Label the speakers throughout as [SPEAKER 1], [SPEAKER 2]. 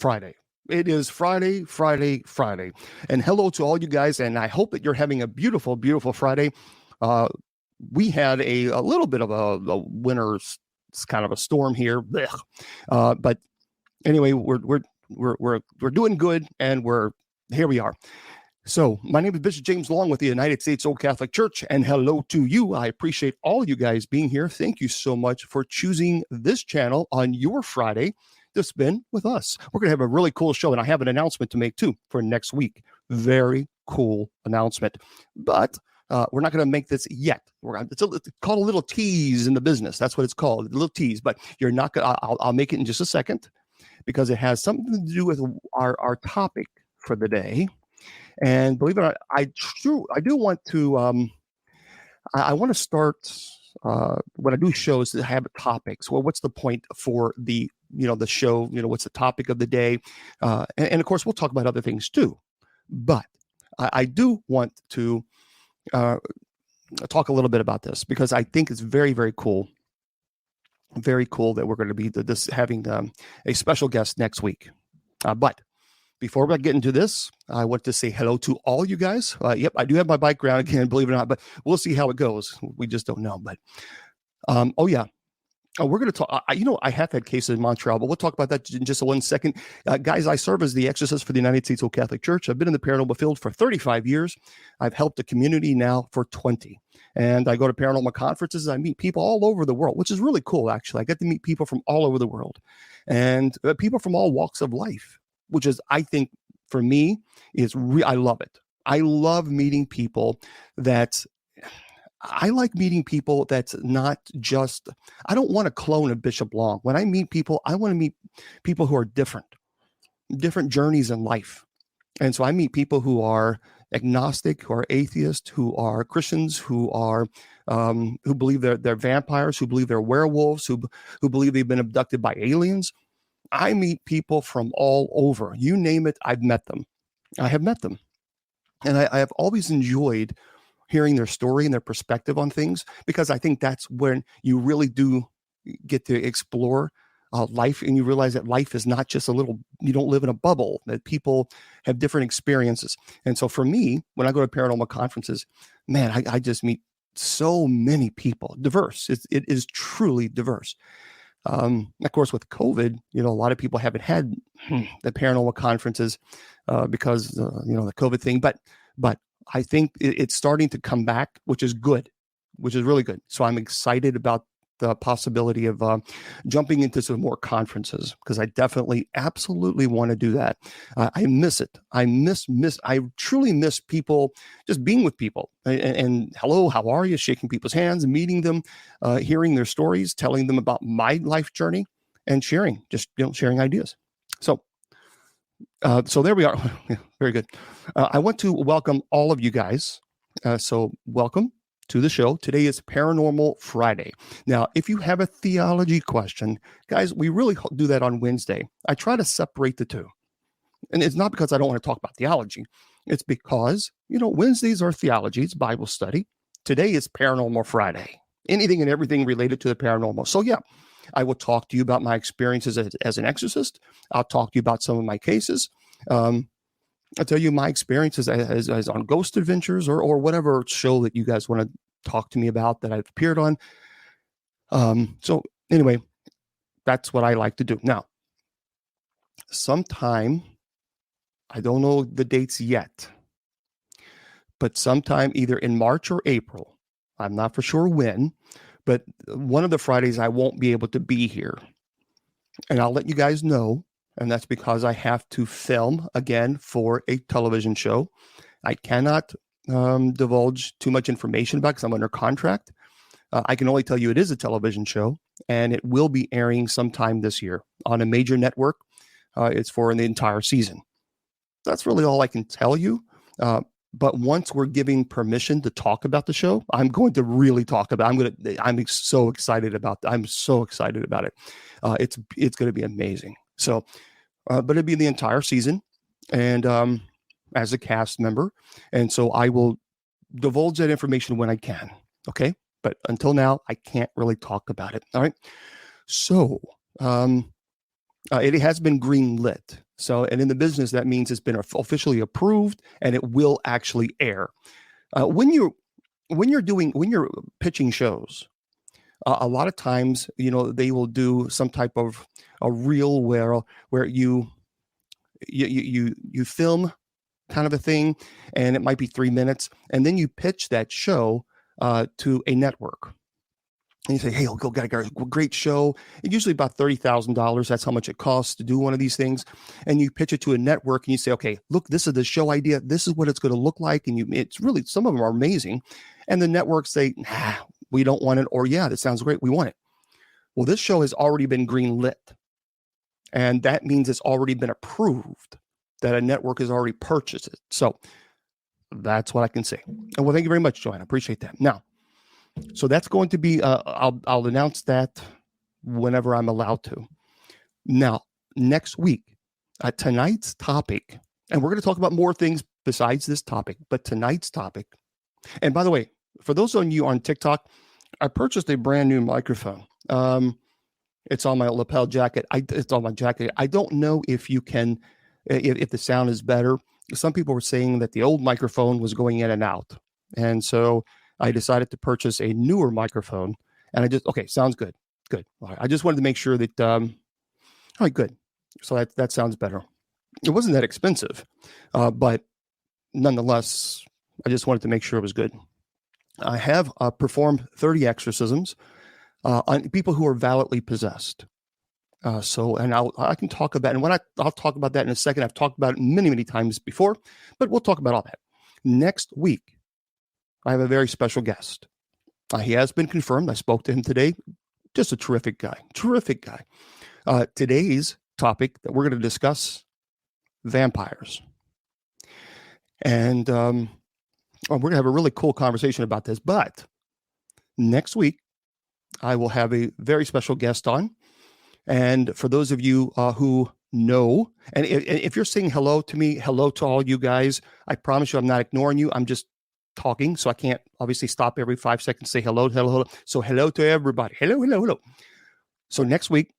[SPEAKER 1] Friday. It is Friday, Friday, Friday. And hello to all you guys. And I hope that you're having a beautiful, beautiful Friday. We had a little bit of a winter kind of a storm here. But anyway, we're doing good, and here we are. So my name is Bishop James Long with the United States Old Catholic Church, and hello to you. I appreciate all you guys being here. Thank you so much for choosing this channel on your Friday to spend with us. We're going to have a really cool show, and I have an announcement to make too for next week. Very cool announcement, but we're not going to make this yet. It's called a little tease in the business. That's what it's called, a little tease. But you're not going. I'll make it in just a second, because it has something to do with our topic for the day. And believe it or not, I do want to. I want to start when I do shows to have topics. Well, what's the point for the show? What's the topic of the day? And of course, we'll talk about other things too. But I do want to talk a little bit about this, because I think it's very, very cool. Very cool that we're going to be having a special guest next week. But before we get into this, I want to say hello to all you guys. Yep, I do have my bike ground again, believe it or not, but we'll see how it goes. We just don't know. But we're going to talk. I have had cases in Montreal, but we'll talk about that in just 1 second. Guys, I serve as the exorcist for the United States Old Catholic Church. I've been in the paranormal field for 35 years. I've helped the community now for 20. And I go to paranormal conferences. I meet people all over the world, which is really cool, actually. I get to meet people from all over the world, and people from all walks of life, which is, I think, for me, I love it. I love meeting people I like meeting people that's not just, I don't want to clone a Bishop Long. When I meet people, I want to meet people who are different journeys in life. And so I meet people who are agnostic, who are atheists, who are Christians, who believe they're vampires, who believe they're werewolves, who believe they've been abducted by aliens. I meet people from all over. You name it, I've met them. I have met them. And I have always enjoyed hearing their story and their perspective on things, because I think that's when you really do get to explore life, and you realize that life is not just you don't live in a bubble, that people have different experiences. And so for me, when I go to paranormal conferences, man, I just meet so many people, diverse. It is truly diverse. Of course, with COVID, a lot of people haven't had the paranormal conferences because the COVID thing, but I think it's starting to come back, which is good, which is really good. So I'm excited about the possibility of jumping into some more conferences, because I absolutely want to do that. I miss it. I truly miss people, just being with people and hello, how are you? Shaking people's hands, meeting them, hearing their stories, telling them about my life journey, and sharing ideas. So there we are. Very good. I want to welcome all of you guys. So welcome to the show. Today is Paranormal Friday. Now, if you have a theology question, guys, we really do that on Wednesday. I try to separate the two. And it's not because I don't want to talk about theology. It's because, Wednesdays are theology, it's Bible study. Today is Paranormal Friday. Anything and everything related to the paranormal. So yeah, I will talk to you about my experiences as an exorcist. I'll talk to you about some of my cases. I'll tell you my experiences as on Ghost Adventures or whatever show that you guys want to talk to me about that I've appeared on. So anyway, that's what I like to do. Now, sometime, I don't know the dates yet, but sometime either in March or April, I'm not for sure when, but one of the Fridays I won't be able to be here. And I'll let you guys know. And that's because I have to film again for a television show. I cannot divulge too much information about it because I'm under contract. I can only tell you it is a television show, and it will be airing sometime this year on a major network. It's for the entire season. That's really all I can tell you. But once we're giving permission to talk about the show, I'm going to really talk about it. I'm so excited about that. I'm so excited about it. It's going to be amazing. So, but it'll be the entire season, and as a cast member. And so I will divulge that information when I can. Okay. But until now, I can't really talk about it. All right. So, It has been green lit. So, and in the business, that means it's been officially approved and it will actually air. When you're pitching shows, a lot of times, they will do some type of a reel where you film kind of a thing, and it might be 3 minutes, and then you pitch that show to a network. And you say, hey, got a great show. It's usually about $30,000. That's how much it costs to do one of these things. And you pitch it to a network and you say, okay, look, this is the show idea. This is what it's going to look like. And it's really, some of them are amazing. And the networks say, nah, we don't want it. Or yeah, that sounds great. We want it. Well, this show has already been green lit. And that means it's already been approved, that a network has already purchased it. So that's what I can say. And well, thank you very much, Joanne. I appreciate that. Now, so that's going to be, I'll announce that whenever I'm allowed to. Now, next week, tonight's topic, and we're going to talk about more things besides this topic, but tonight's topic, and by the way, for those of you on TikTok, I purchased a brand new microphone. It's on my lapel jacket. It's on my jacket. I don't know if you can, if the sound is better. Some people were saying that the old microphone was going in and out. And so I decided to purchase a newer microphone, and okay, sounds good. Good. All right. I just wanted to make sure that, all right, good. So that sounds better. It wasn't that expensive, but nonetheless, I just wanted to make sure it was good. I have performed 30 exorcisms on people who are validly possessed. And I can talk about, and I'll talk about that in a second. I've talked about it many, many times before, but we'll talk about all that. Next week, I have a very special guest. He has been confirmed. I spoke to him today. Just a terrific guy. Today's topic that we're going to discuss, vampires. And we're going to have a really cool conversation about this. But next week, I will have a very special guest on. And for those of you who know, and if you're saying hello to me, hello to all you guys, I promise you I'm not ignoring you. I'm just talking, so I can't obviously stop every 5 seconds, say hello. So hello to everybody. Hello. So next week,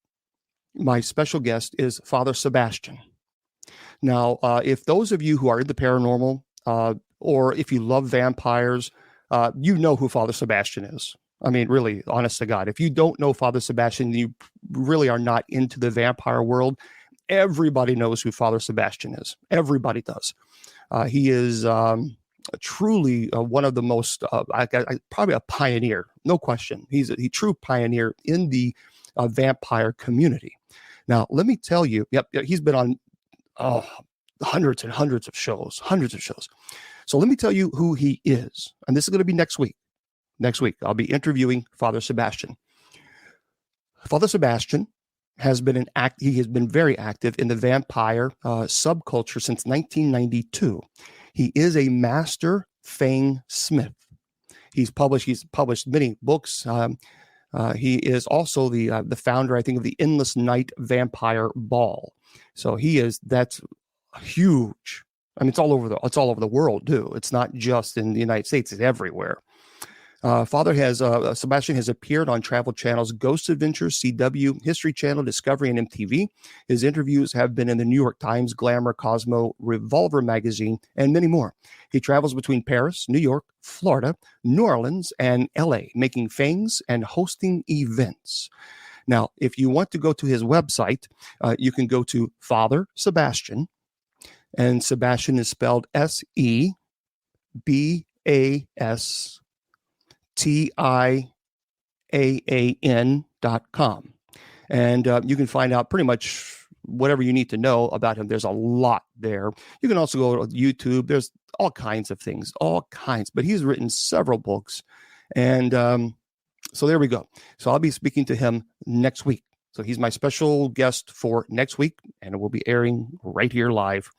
[SPEAKER 1] my special guest is Father Sebastian. Now, if those of you who are in the paranormal, or if you love vampires, you know who Father Sebastian is. I mean, really, honest to God, if you don't know Father Sebastian, you really are not into the vampire world. Everybody knows who Father Sebastian is. Everybody does. He is truly one of the most, probably a pioneer, no question. He's a true pioneer in the vampire community. Now, let me tell you, he's been on hundreds and hundreds of shows. So let me tell you who he is. And this is going to be next week. Next week, I'll be interviewing Father Sebastian. Father Sebastian has been he has been very active in the vampire subculture since 1992. He is a master Fang Smith. He's published many books. He is also the founder, I think, of the Endless Night Vampire Ball. So that's huge. I mean, it's all over the world too. It's not just in the United States; it's everywhere. Sebastian has appeared on Travel Channel's Ghost Adventures, CW, History Channel, Discovery, and MTV. His interviews have been in the New York Times, Glamour, Cosmo, Revolver magazine, and many more. He travels between Paris, New York, Florida, New Orleans, and LA, making fangs and hosting events. Now, if you want to go to his website, you can go to Father Sebastian, and Sebastian is spelled SEBASTIAAN.com. And you can find out pretty much whatever you need to know about him. There's a lot there. You can also go to YouTube. There's all kinds of things, but he's written several books. And so there we go. So I'll be speaking to him next week. So he's my special guest for next week, and it will be airing right here live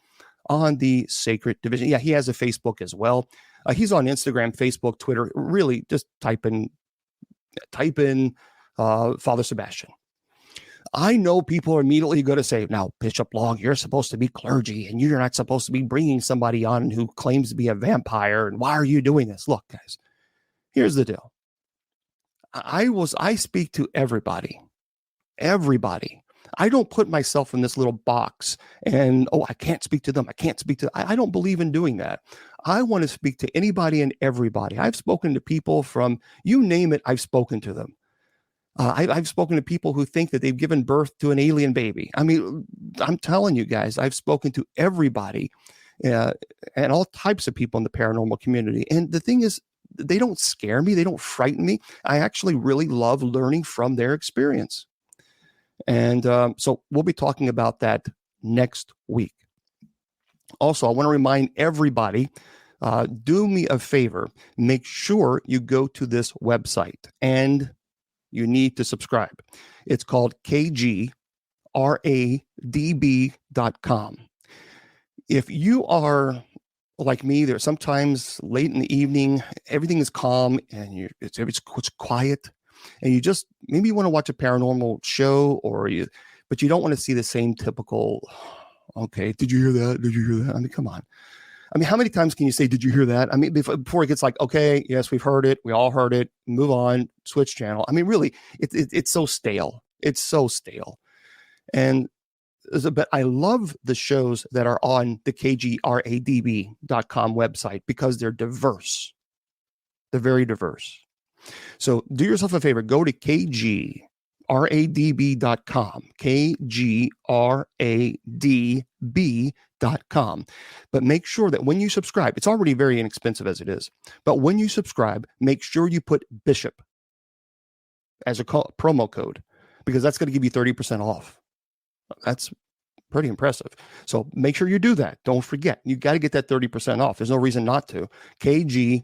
[SPEAKER 1] on the Sacred Division. Yeah, he has a Facebook as well. He's on Instagram, Facebook, Twitter. Really, just type in Father Sebastian. I know people are immediately going to say, now, Bishop Long, you're supposed to be clergy, and you're not supposed to be bringing somebody on who claims to be a vampire, and why are you doing this? Look, guys, here's the deal. I speak to everybody. I don't put myself in this little box and, oh, I can't speak to them. I can't speak to, I don't believe in doing that. I want to speak to anybody and everybody. I've spoken to people from, you name it, I've spoken to them. I've spoken to people who think that they've given birth to an alien baby. I mean, I'm telling you guys, I've spoken to everybody and all types of people in the paranormal community. And the thing is, they don't scare me. They don't frighten me. I actually really love learning from their experience. And so we'll be talking about that next week. Also, I want to remind everybody, do me a favor, make sure you go to this website and you need to subscribe. It's called kgradb.com. If you are like me, there's sometimes late in the evening, everything is calm and it's quiet, and you just maybe you want to watch a paranormal show, but you don't want to see the same typical, okay, did you hear that? Did you hear that? I mean, come on. I mean, how many times can you say, did you hear that? I mean, before it gets like, okay, yes, we've heard it. We all heard it. Move on, switch channel. I mean, really, it's so stale. It's so stale. And but I love the shows that are on the kgradb.com website because they're diverse. They're very diverse. So do yourself a favor, go to kgradb.com, kgradb.com. But make sure that when you subscribe, it's already very inexpensive as it is, but when you subscribe, make sure you put Bishop as a promo code, because that's going to give you 30% off. That's pretty impressive. So make sure you do that. Don't forget, you got to get that 30% off. There's no reason not to. kgradb.com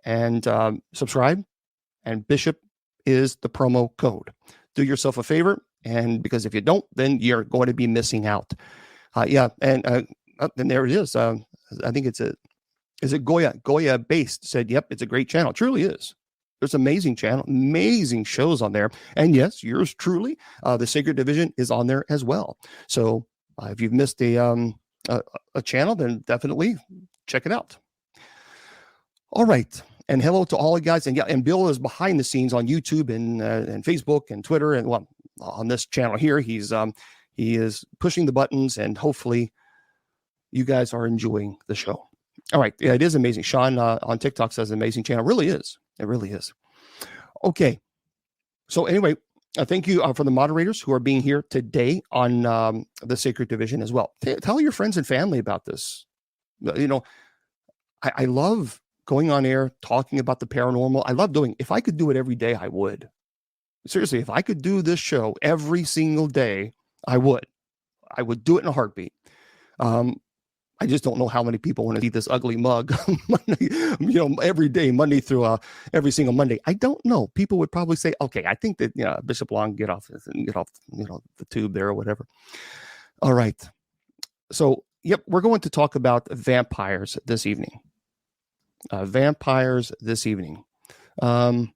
[SPEAKER 1] and subscribe. And Bishop is the promo code. Do yourself a favor, and because if you don't, then you're going to be missing out. And there it is. I think is it Goya Based said, yep, it's a great channel. It truly is. There's amazing channel, amazing shows on there. And yes, yours truly, the Sacred Division is on there as well. So if you've missed a channel, then definitely check it out. All right. And hello to all you guys. And yeah, and Bill is behind the scenes on YouTube and Facebook and Twitter. And well, on this channel here, he is pushing the buttons, and hopefully you guys are enjoying the show. All right. Yeah, it is amazing. Sean on TikTok says amazing channel. It really is. It really is. Okay. So anyway, thank you for the moderators who are being here today on the Sacred Division as well. Tell your friends and family about this. You know, I love going on air, talking about the paranormal. I love doing, if I could do it every day, I would. Seriously, if I could do this show every single day, I would. I would do it in a heartbeat. I just don't know how many people want to see this ugly mug, every day, Monday through every single Monday. I don't know. People would probably say, okay, I think that Bishop Long get off the tube there or whatever. All right. So, yep, we're going to talk about vampires this evening. Where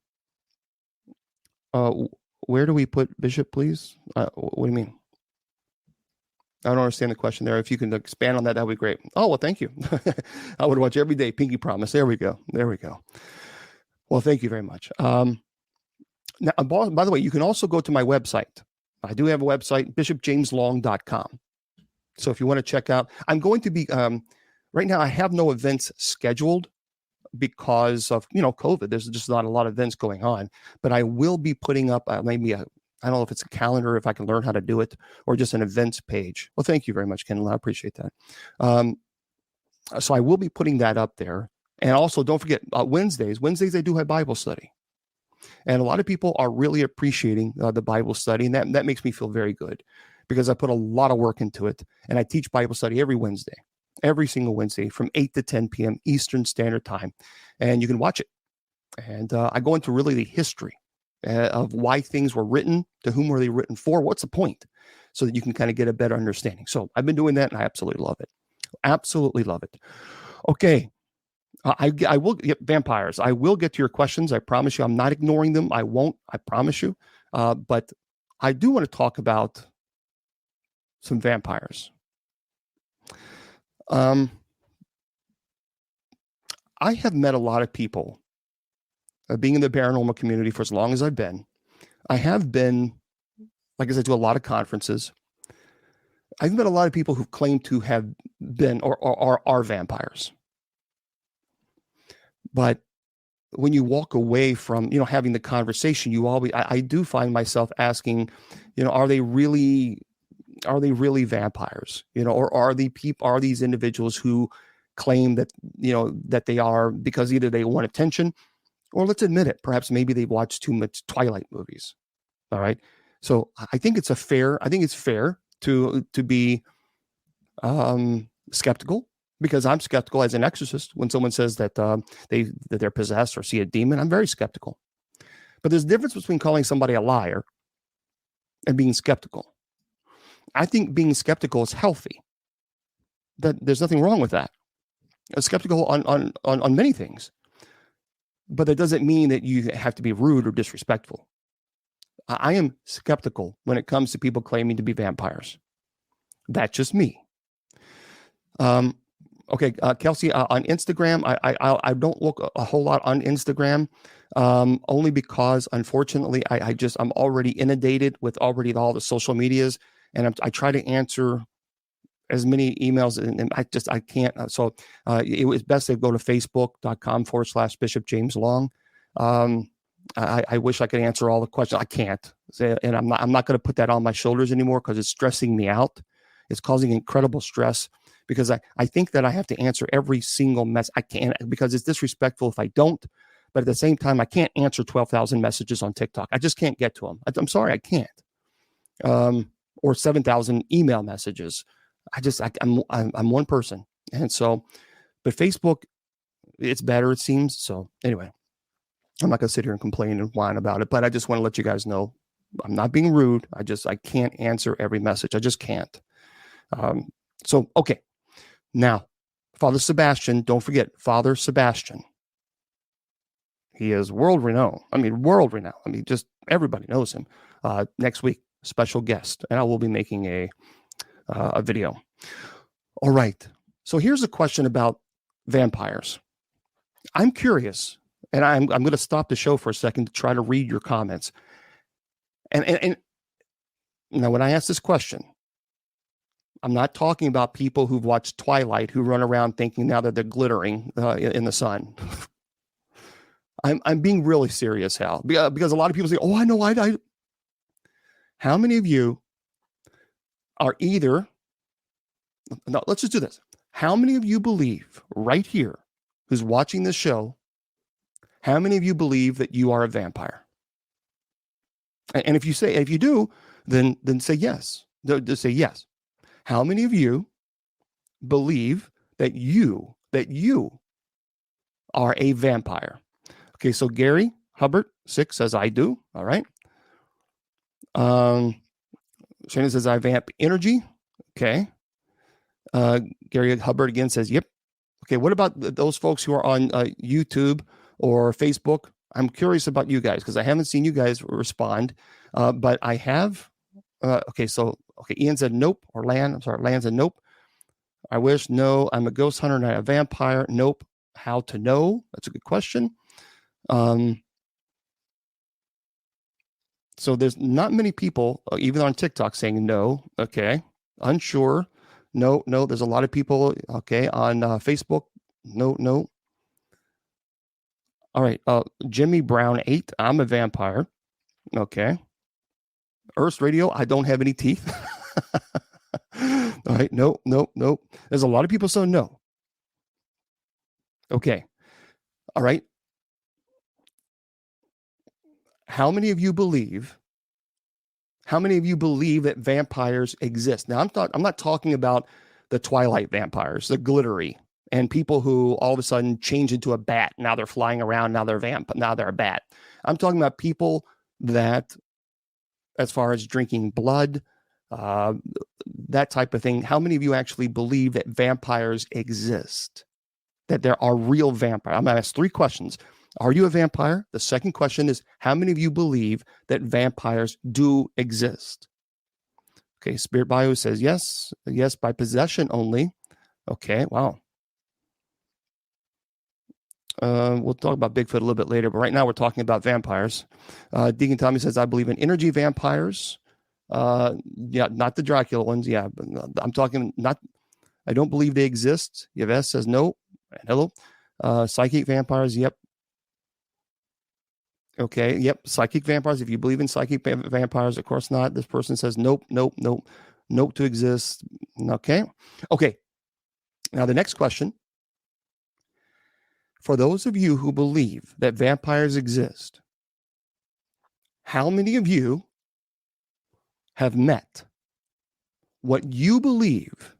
[SPEAKER 1] do we put Bishop, please? What do you mean? I don't understand the question there. If you can expand on that, that would be great. Oh, well, thank you. I would watch every day. Pinky Promise. There we go. Well, thank you very much. Now, by the way, you can also go to my website. I do have a website, bishopjameslong.com. So if you want to check out, I'm going to be, right now I have no events scheduled because of, COVID. There's just not a lot of events going on, but I will be putting up maybe I don't know if it's a calendar, if I can learn how to do it, or just an events page. Well, thank you very much, Kendall. I appreciate that. So I will be putting that up there. And also, don't forget, Wednesdays I do have Bible study. And a lot of people are really appreciating the Bible study. And that makes me feel very good, because I put a lot of work into it. And I teach Bible study every single Wednesday from 8 to 10 p.m. Eastern Standard Time. And you can watch it. And I go into really the history of why things were written, to whom were they written for, what's the point, so that you can kind of get a better understanding. So I've been doing that, and I absolutely love it. Okay. I will get vampires. I will get to your questions. I promise you. I'm not ignoring them. I won't. I promise you. But I do want to talk about some vampires. I have met a lot of people, being in the paranormal community for as long as I've been, I have been, like I said, to a lot of conferences. I've met a lot of people who claim to have been or are vampires. But when you walk away from, having the conversation, I do find myself asking, are they really vampires? Or are these individuals who claim that, that they are, because either they want attention, or let's admit it, perhaps maybe they've watched too much Twilight movies. All right. So I think it's fair to be skeptical, because I'm skeptical as an exorcist. When someone says that that they're possessed or see a demon, I'm very skeptical. But there's a difference between calling somebody a liar and being skeptical. I think being skeptical is healthy. That there's nothing wrong with that. I'm skeptical on many things, but that doesn't mean that you have to be rude or disrespectful. I am skeptical when it comes to people claiming to be vampires. That's just me. Okay, Kelsey, on Instagram, I don't look a whole lot on Instagram, only because, unfortunately, I'm already inundated with all the social medias, and I try to answer as many emails, and I can't. So it was best to go to facebook.com/Bishop James Long. I wish I could answer all the questions. I can't, and I'm not going to put that on my shoulders anymore, because it's stressing me out. It's causing incredible stress, because I think that I have to answer every single mess. I can't, because it's disrespectful if I don't. But at the same time, I can't answer 12,000 messages on TikTok. I just can't get to them. I'm sorry, I can't. Or 7,000 email messages. I'm one person, and so. But Facebook, it's better, it seems. So anyway, I'm not going to sit here and complain and whine about it. But I just want to let you guys know, I'm not being rude. I can't answer every message. I just can't. So okay. Now, Father Sebastian, don't forget, Father Sebastian. He is world renowned. World renowned. Just everybody knows him. Next week, special guest, and I will be making a video. All right. So here's a question about vampires. I'm curious, and I'm going to stop the show for a second to try to read your comments. And now, when I ask this question, I'm not talking about people who've watched Twilight who run around thinking now that they're glittering in the sun. I'm being really serious, Hal, because a lot of people say, "Oh, I know, I." How many of you are either? No, let's just do this. How many of you believe right here, who's watching this show? How many of you believe that you are a vampire? And if you do, then say yes. Just say yes. How many of you believe that you are a vampire? Okay, so Gary Hubbard 6 says I do. All right. Shannon says I vamp energy. Okay. Gary Hubbard again says yep. Okay, what about those folks who are on YouTube or Facebook? I'm curious about you guys, because I haven't seen you guys respond, but I have. Okay, Ian said nope, or Lan said nope. I wish, no, I'm a ghost hunter, not a vampire. Nope. How to know? That's a good question. So there's not many people, even on TikTok, saying no. Okay, unsure. No. There's a lot of people. Okay, on Facebook. No. All right. Jimmy Brown 8. I'm a vampire. Okay. Earth Radio. I don't have any teeth. All right. No. There's a lot of people saying no. Okay. All right. How many of you believe that vampires exist? Now, I'm not talking about the Twilight vampires, the glittery, and people who all of a sudden change into a bat. Now they're flying around. Now they're now they're a bat. I'm talking about people that, as far as drinking blood, that type of thing. How many of you actually believe that vampires exist? That there are real vampires? I'm going to ask 3 questions. Are you a vampire? The second question is, how many of you believe that vampires do exist? Okay, Spirit Bio says yes. Yes, by possession only. Okay, wow. We'll talk about Bigfoot a little bit later, but right now we're talking about vampires. Deacon Tommy says, I believe in energy vampires. Yeah, not the Dracula ones. Yeah, but I'm talking not, I don't believe they exist. Yves says no. Hello. Psychic vampires. Yep. Okay. Yep. Psychic vampires. If you believe in psychic vampires, of course not. This person says nope, nope, nope, nope to exist. Okay. Okay. Now the next question. For those of you who believe that vampires exist, how many of you have met what you believe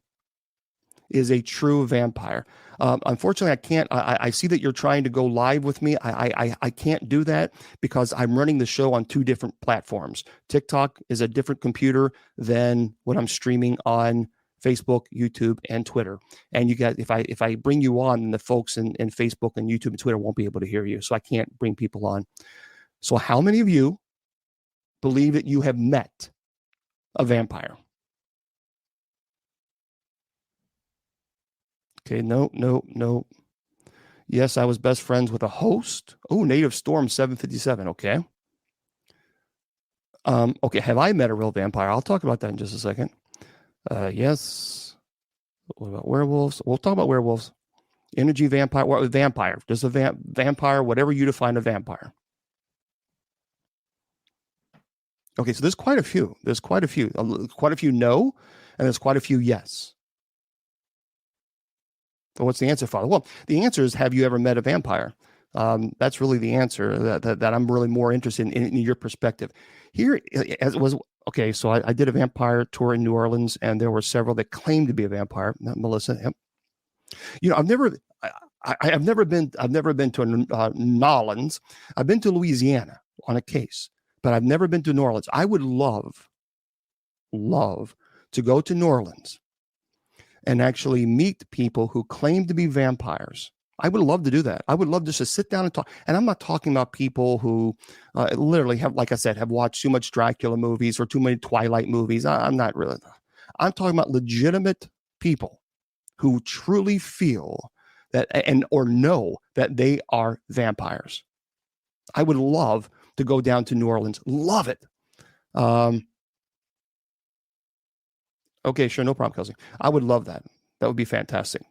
[SPEAKER 1] is a true vampire? Unfortunately, I can't. I see that you're trying to go live with me. I can't do that because I'm running the show on two different platforms. TikTok is a different computer than what I'm streaming on Facebook, YouTube, and Twitter. And you guys, if I bring you on, the folks in Facebook and YouTube and Twitter won't be able to hear you. So I can't bring people on. So how many of you believe that you have met a vampire? Okay, no. Yes, I was best friends with a host. Oh, Native Storm 757. Okay. Okay, have I met a real vampire? I'll talk about that in just a second. Yes. What about werewolves? We'll talk about werewolves. Energy vampire. What vampire? Just a vampire, whatever you define a vampire. Okay, so there's quite a few. There's quite a few. Quite a few no, and there's quite a few yes. But what's the answer, Father? Well, the answer is, have you ever met a vampire? That's really the answer that I'm really more interested in your perspective. Here, as it was, okay, so I did a vampire tour in New Orleans, and there were several that claimed to be a vampire. Melissa, yep. You know, I've never been to New Orleans. I've been to Louisiana on a case, but I've never been to New Orleans. I would love to go to New Orleans and actually meet people who claim to be vampires. I would love to do that. I would love just to sit down and talk. And I'm not talking about people who literally have, like I said, have watched too much Dracula movies or too many Twilight movies. I'm not really. I'm talking about legitimate people who truly feel that or know that they are vampires. I would love to go down to New Orleans. Love it. Okay, sure, no problem, Kelsey. I would love that. That would be fantastic.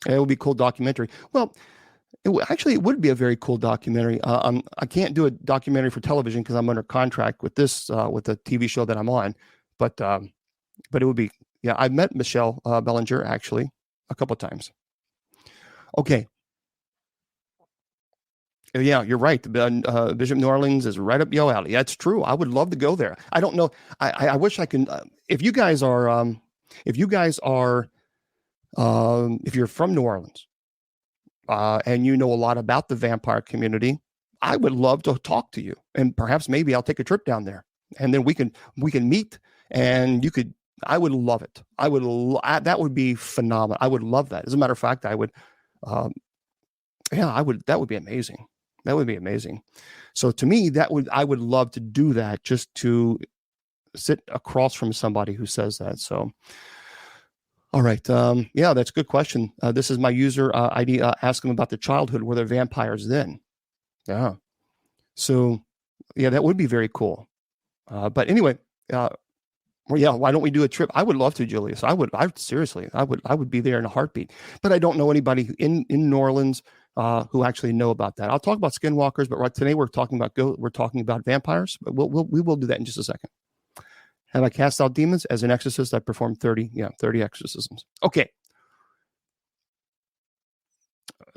[SPEAKER 1] And it would be a cool documentary. Well, it would be a very cool documentary. I can't do a documentary for television because I'm under contract with this with the TV show that I'm on. But it would be. Yeah, I met Michelle Bellinger actually a couple of times. Okay. Yeah, you're right. Bishop New Orleans is right up your alley. That's true. I would love to go there. I don't know. I wish I can. If you guys are, if you're from New Orleans, and you know a lot about the vampire community, I would love to talk to you, and perhaps maybe I'll take a trip down there, and then we can meet, and you could. I would love it. That would be phenomenal. I would love that. As a matter of fact, I would. I would. That would be amazing. That would be amazing. So to me, I would love to do that, just to sit across from somebody who says that. So, all right. Yeah, that's a good question. This is my user ID. Ask them about their childhood. Were there vampires then? Yeah. So, yeah, that would be very cool. But anyway, well, yeah, why don't we do a trip? I would love to, Julius. I would be there in a heartbeat. But I don't know anybody in New Orleans who actually know about that. I'll talk about skinwalkers, but today we're talking about vampires. But we will do that in just a second. Have I cast out demons? As an exorcist, I performed 30 exorcisms. Okay.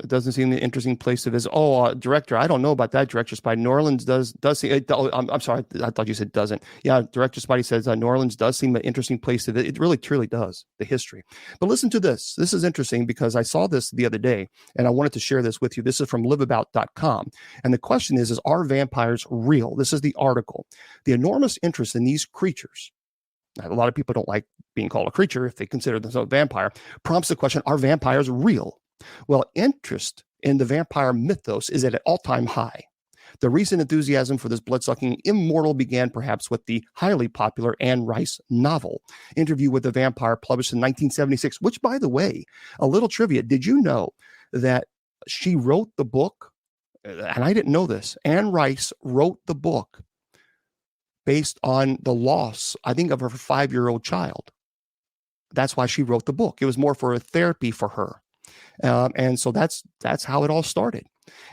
[SPEAKER 1] It doesn't seem an interesting place to visit. Oh, director, I don't know about that, Director Spidey. New Orleans does seem. I'm sorry, I thought you said doesn't. Yeah, Director Spidey says New Orleans does seem an interesting place to visit. It really, truly does, the history. But listen to this. This is interesting because I saw this the other day, and I wanted to share this with you. This is from liveabout.com. And the question is are vampires real? This is the article. The enormous interest in these creatures. A lot of people don't like being called a creature if they consider themselves a vampire. Prompts the question, are vampires real? Well, interest in the vampire mythos is at an all-time high. The recent enthusiasm for this blood-sucking immortal began perhaps with the highly popular Anne Rice novel, Interview with the Vampire, published in 1976, which, by the way, a little trivia, did you know that she wrote the book, and I didn't know this. Anne Rice wrote the book based on the loss, I think, of her 5-year-old child. That's why she wrote the book. It was more for a therapy for her. And so that's how it all started.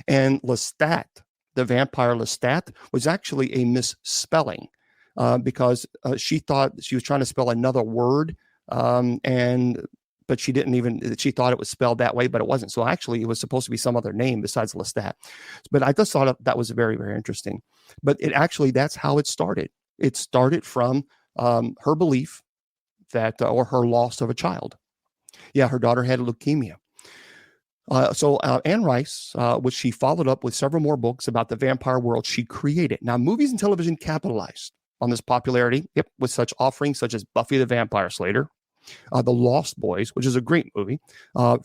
[SPEAKER 1] And Lestat, the vampire Lestat, was actually a misspelling because she thought she was trying to spell another word, but she didn't even, she thought it was spelled that way, but it wasn't. So actually it was supposed to be some other name besides Lestat. But I just thought that was very, very interesting. But it actually, that's how it started. It started from her belief that, or her loss of a child. Yeah, her daughter had leukemia. So Anne Rice, which she followed up with several more books about the vampire world she created. Now, movies and television capitalized on this popularity, with such offerings such as Buffy the Vampire Slayer, The Lost Boys, which is a great movie,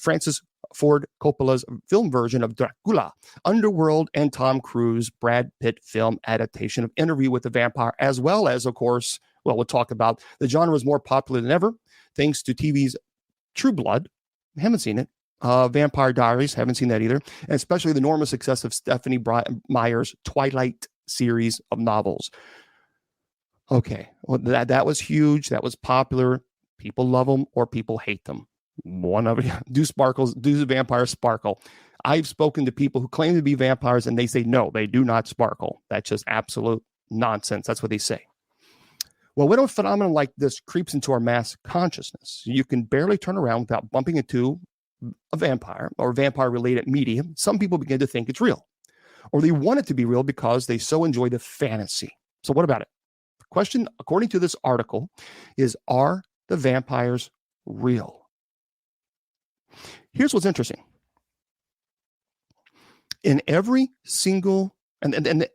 [SPEAKER 1] Francis Ford Coppola's film version of Dracula, Underworld, and Tom Cruise, Brad Pitt film adaptation of Interview with the Vampire, as well as, of course, well, we'll talk about the genre is more popular than ever, thanks to TV's True Blood. Haven't seen it. Vampire Diaries, haven't seen that either. And especially the enormous success of Stephanie Meyer's Twilight series of novels. Okay, well, that was huge. That was popular. People love them or people hate them. One of it. Do the vampires sparkle? I've spoken to people who claim to be vampires and they say, no, they do not sparkle. That's just absolute nonsense. That's what they say. Well, when a phenomenon like this creeps into our mass consciousness, you can barely turn around without bumping into a vampire or vampire-related media. Some people begin to think it's real, or they want it to be real because they so enjoy the fantasy. So what about it? The question, according to this article, is, are the vampires real? Here's what's interesting. In every single, and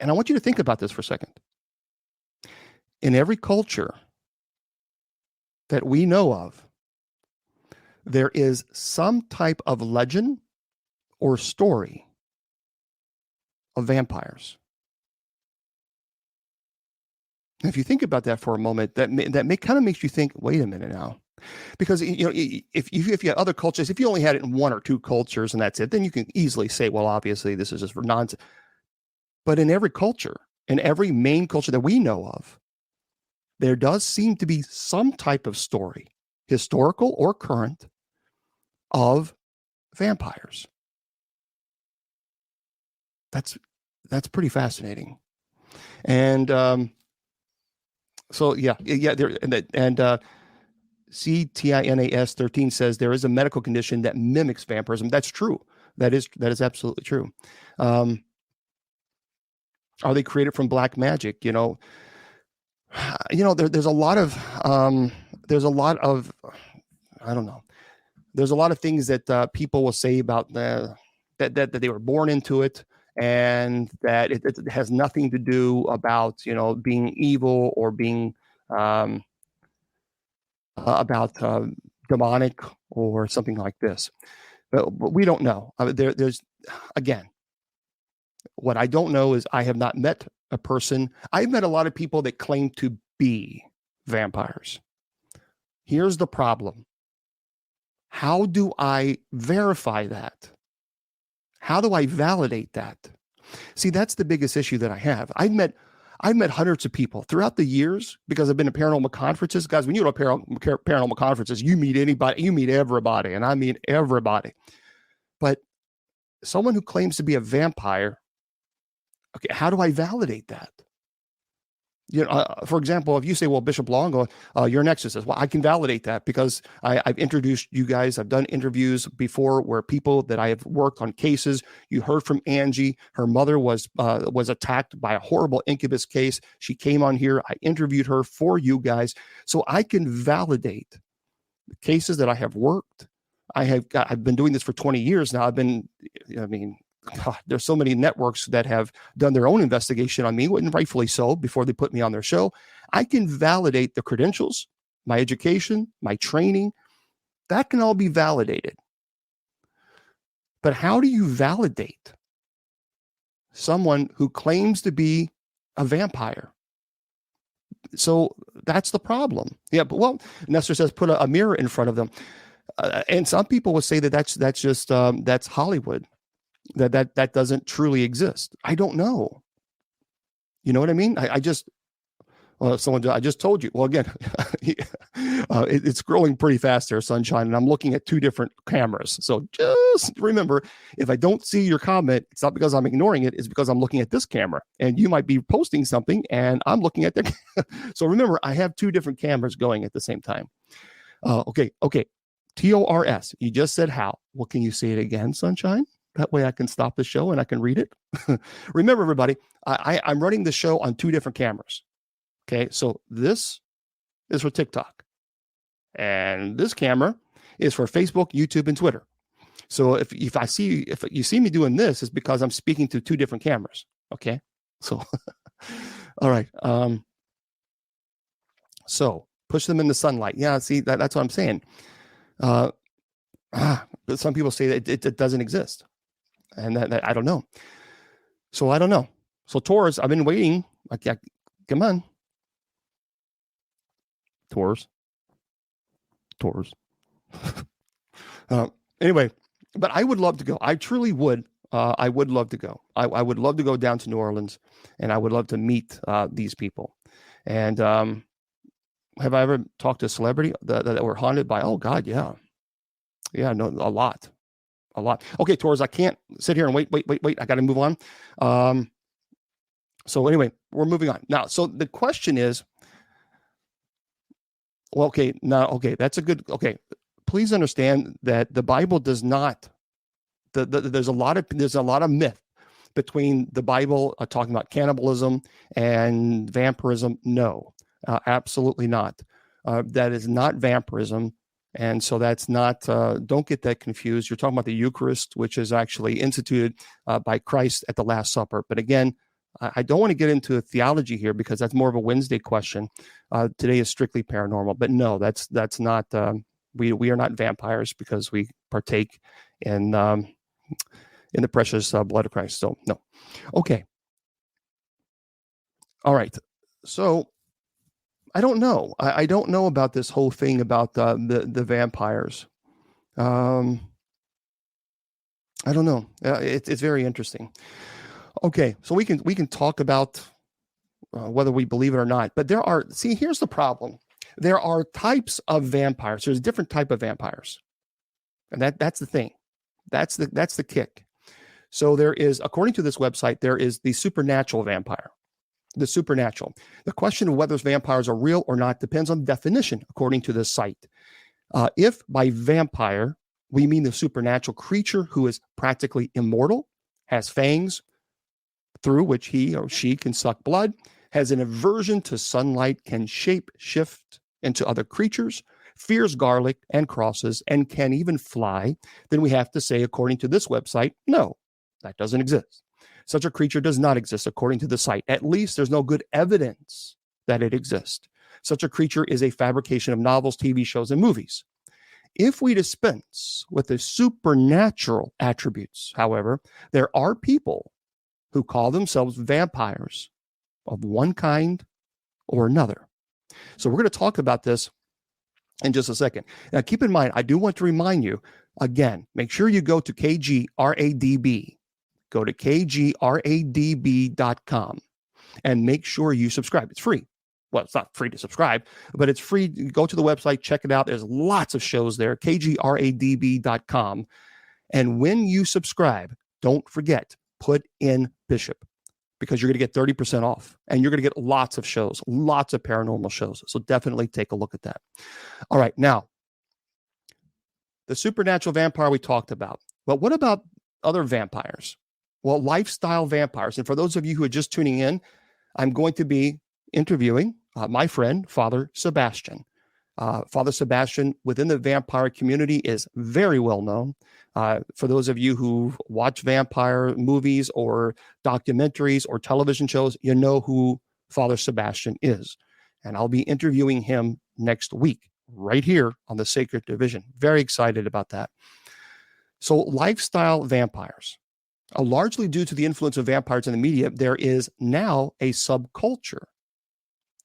[SPEAKER 1] I want you to think about this for a second. In every culture that we know of, there is some type of legend or story of vampires. And if you think about that for a moment, that kind of makes you think, wait a minute now. Because, you know, if you have other cultures, if you only had it in one or two cultures and that's it, then you can easily say, well, obviously this is just for nonsense. But in every culture, in every main culture that we know of, there does seem to be some type of story, historical or current, of vampires. That's pretty fascinating. And so there CTINAS 13 says there is a medical condition that mimics vampirism. That's true. That is absolutely true. Are they created from black magic? There's a lot of I don't know. There's a lot of things that people will say about that they were born into it, and that it has nothing to do about being evil or being about demonic or something like this. But we don't know. There's again, what I don't know is I have not met a person. I've met a lot of people that claim to be vampires. Here's the problem. How do I verify that? How do I validate that? See, that's the biggest issue that I have. I've met hundreds of people throughout the years because I've been to paranormal conferences. Guys, when you go to paranormal conferences, you meet anybody, you meet everybody, and I mean everybody. But someone who claims to be a vampire, okay, how do I validate that? For example, if you say, well, Bishop Longo, you're an exorcist. Well, I can validate that because I've introduced you guys. I've done interviews before where people that I have worked on cases. You heard from Angie. Her mother was attacked by a horrible incubus case. She came on here. I interviewed her for you guys. So I can validate the cases that I have worked. I've been doing this for 20 years now. God, there's so many networks that have done their own investigation on me, and rightfully so, before they put me on their show. I can validate the credentials, my education, my training. That can all be validated. But how do you validate someone who claims to be a vampire? So that's the problem. Yeah, but well, Nestor says put a mirror in front of them. And some people would say that that's just that's Hollywood, that doesn't truly exist. I don't know. You know what I mean? I just I just told you. Well, again, it's scrolling pretty fast there, Sunshine, and I'm looking at two different cameras. So just remember, if I don't see your comment, it's not because I'm ignoring it. It's because I'm looking at this camera, and you might be posting something, and I'm looking at the. So remember, I have two different cameras going at the same time. Okay. TORS. You just said how. Well, can you say it again, Sunshine? That way I can stop the show and I can read it. Remember, everybody, I'm running the show on two different cameras. Okay, so this is for TikTok, and this camera is for Facebook, YouTube, and Twitter. So if you see me doing this, it's because I'm speaking to two different cameras. Okay, so all right. So push them in the sunlight. Yeah, see that's what I'm saying. But some people say that it doesn't exist, and that I don't know. So I don't know. So Taurus, I've been waiting. Like, come on. Taurus. Anyway, but I would love to go. I truly would. I would love to go. I would love to go down to New Orleans, and I would love to meet these people. And have I ever talked to a celebrity that were haunted by? Oh God, yeah, no, a lot. Okay, Taurus, I can't sit here and wait. I got to move on. So anyway, we're moving on now. So the question is. Well, okay, that's a good, okay. Please understand that the Bible does not, there's a lot of myth between the Bible talking about cannibalism and vampirism. No, absolutely not. That is not vampirism. And so that's not, don't get that confused. You're talking about the Eucharist, which is actually instituted by Christ at the Last Supper. But again, I don't want to get into theology here because that's more of a Wednesday question. Today is strictly paranormal, but no, that's not. We are not vampires because we partake in the precious blood of Christ. So no, okay, all right. So I don't know. I don't know about this whole thing about the vampires. I don't know. It's very interesting. Okay, so we can talk about whether we believe it or not, but here's the problem. There are types of vampires. There's a different type of vampires, and that's the thing. That's the kick. So there is, according to this website, there is the supernatural vampire. The supernatural. The question of whether vampires are real or not depends on definition, according to this site. If by vampire we mean the supernatural creature who is practically immortal, has fangs, through which he or she can suck blood, has an aversion to sunlight, can shift into other creatures, fears garlic and crosses, and can even fly, then we have to say, according to this website, no, that doesn't exist. Such a creature does not exist, according to the site. At least there's no good evidence that it exists. Such a creature is a fabrication of novels, TV shows, and movies. If we dispense with the supernatural attributes, however, there are people who call themselves vampires of one kind or another. So we're going to talk about this in just a second. Now, keep in mind, I do want to remind you, again, make sure you go to KGRADB. Go to KGRADB.com and make sure you subscribe. It's free. Well, it's not free to subscribe, but it's free. Go to the website, check it out. There's lots of shows there, KGRADB.com. And when you subscribe, don't forget, put in Bishop, because you're going to get 30% off, and you're going to get lots of shows, lots of paranormal shows. So definitely take a look at that. All right. Now, the supernatural vampire we talked about. But what about other vampires? Well, lifestyle vampires. And for those of you who are just tuning in, I'm going to be interviewing my friend, Father Sebastian. Father Sebastian within the vampire community is very well known. For those of you who watch vampire movies or documentaries or television shows, you know who Father Sebastian is. And I'll be interviewing him next week right here on the Sacred Division. Very excited about that. So lifestyle vampires. Largely due to the influence of vampires in the media, there is now a subculture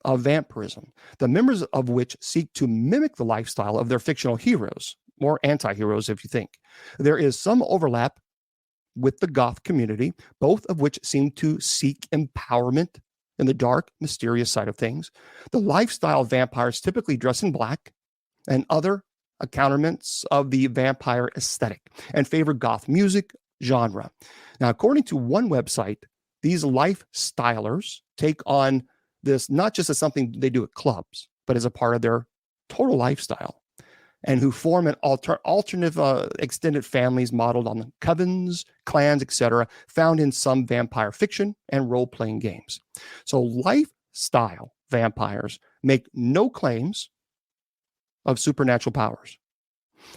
[SPEAKER 1] of vampirism, the members of which seek to mimic the lifestyle of their fictional heroes. more anti-heroes if you think. There is some overlap with the goth community, both of which seem to seek empowerment in the dark, mysterious side of things. The lifestyle vampires typically dress in black and other accoutrements of the vampire aesthetic and favor goth music genre. Now, according to one website, these lifestylers take on this not just as something they do at clubs, but as a part of their total lifestyle, and who form an alternative extended families modeled on the covens, clans, etc., found in some vampire fiction and role-playing games. So lifestyle vampires make no claims of supernatural powers.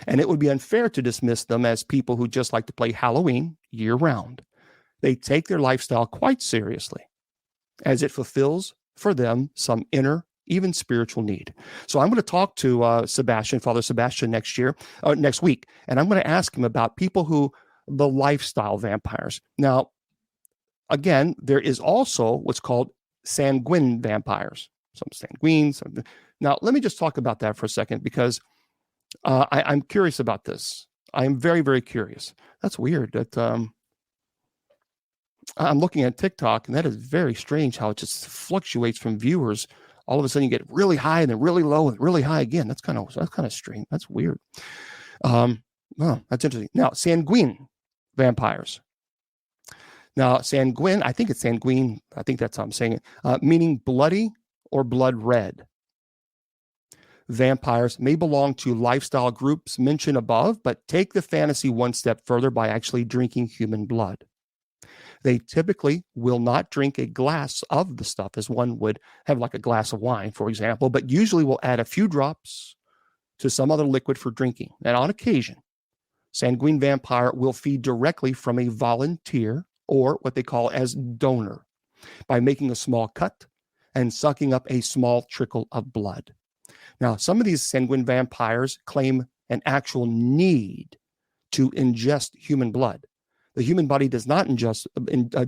[SPEAKER 1] And it would be unfair to dismiss them as people who just like to play Halloween year-round. They take their lifestyle quite seriously, as it fulfills for them some inner, even spiritual need. So I'm going to talk to Sebastian, Father Sebastian, next week, and I'm going to ask him about people who, the lifestyle vampires. Now, again, there is also what's called sanguine vampires. Some sanguines. Now, let me just talk about that for a second, because I'm curious about this. I'm very, very curious. That's weird. That I'm looking at TikTok, and that is very strange how it just fluctuates from viewers. All of a sudden, you get really high and then really low and really high again. That's kind of strange. That's weird. Well, that's interesting. Now, sanguine vampires. Now, sanguine, I think it's sanguine. I think that's how I'm saying it, meaning bloody or blood red. Vampires may belong to lifestyle groups mentioned above, but take the fantasy one step further by actually drinking human blood. They typically will not drink a glass of the stuff as one would have, like a glass of wine, for example, but usually will add a few drops to some other liquid for drinking. And on occasion, sanguine vampire will feed directly from a volunteer, or what they call as donor, by making a small cut and sucking up a small trickle of blood. Now, some of these sanguine vampires claim an actual need to ingest human blood. The human body does not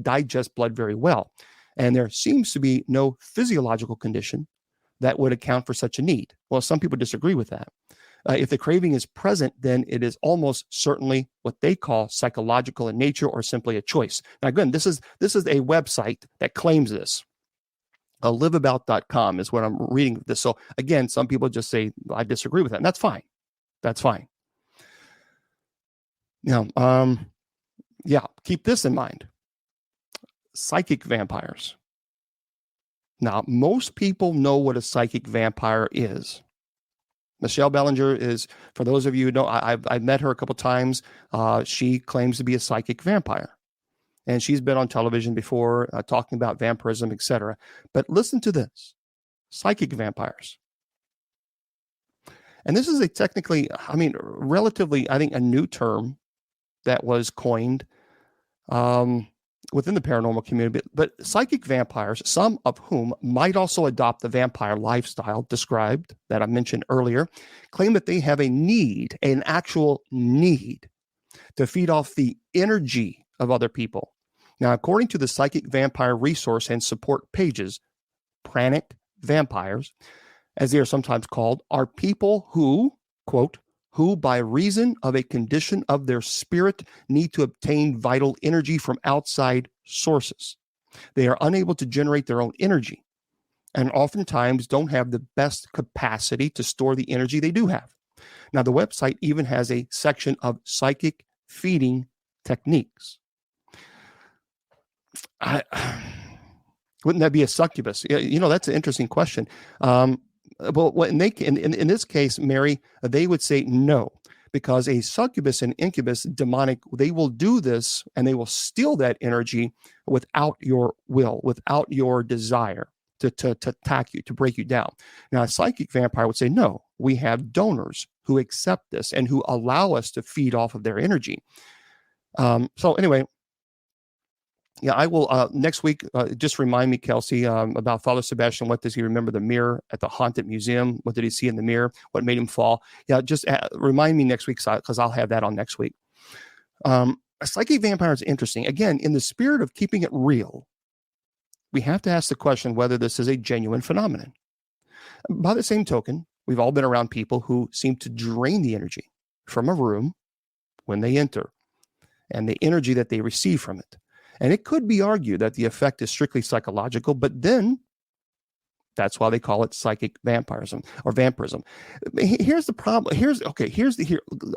[SPEAKER 1] digest blood very well, and there seems to be no physiological condition that would account for such a need. Well, some people disagree with that. If the craving is present, then it is almost certainly what they call psychological in nature, or simply a choice. Now, again, this is a website that claims this. Liveabout.com is what I'm reading this. So again, some people just say, I disagree with that, and that's fine. That's fine. Now, keep this in mind. Psychic vampires. Now, most people know what a psychic vampire is. Michelle Bellinger is, for those of you who know, I've met her a couple times. She claims to be a psychic vampire. And she's been on television before talking about vampirism, etc. But listen to this. Psychic vampires. And this is relatively, I think, a new term that was coined within the paranormal community. But psychic vampires, some of whom might also adopt the vampire lifestyle described that I mentioned earlier, claim that they have an actual need to feed off the energy of other people. Now, according to the Psychic Vampire Resource and Support pages, pranic vampires, as they are sometimes called, are people who, quote, who by reason of a condition of their spirit need to obtain vital energy from outside sources. They are unable to generate their own energy, and oftentimes don't have the best capacity to store the energy they do have. Now, the website even has a section of psychic feeding techniques. Wouldn't that be a succubus? That's an interesting question. Well, in this case, Mary, they would say no, because a succubus and incubus, demonic, they will do this and they will steal that energy without your will, without your desire to attack you, to break you down. Now, a psychic vampire would say, no, we have donors who accept this and who allow us to feed off of their energy. So anyway, yeah, I will next week. Just remind me, Kelsey, about Father Sebastian. What does he remember? The mirror at the haunted museum. What did he see in the mirror? What made him fall? Yeah, just remind me next week, because I'll have that on next week. A psychic vampire is interesting. Again, in the spirit of keeping it real, we have to ask the question whether this is a genuine phenomenon. By the same token, we've all been around people who seem to drain the energy from a room when they enter and the energy that they receive from it. And it could be argued that the effect is strictly psychological, but then that's why they call it psychic vampirism or vampirism. Here's the problem.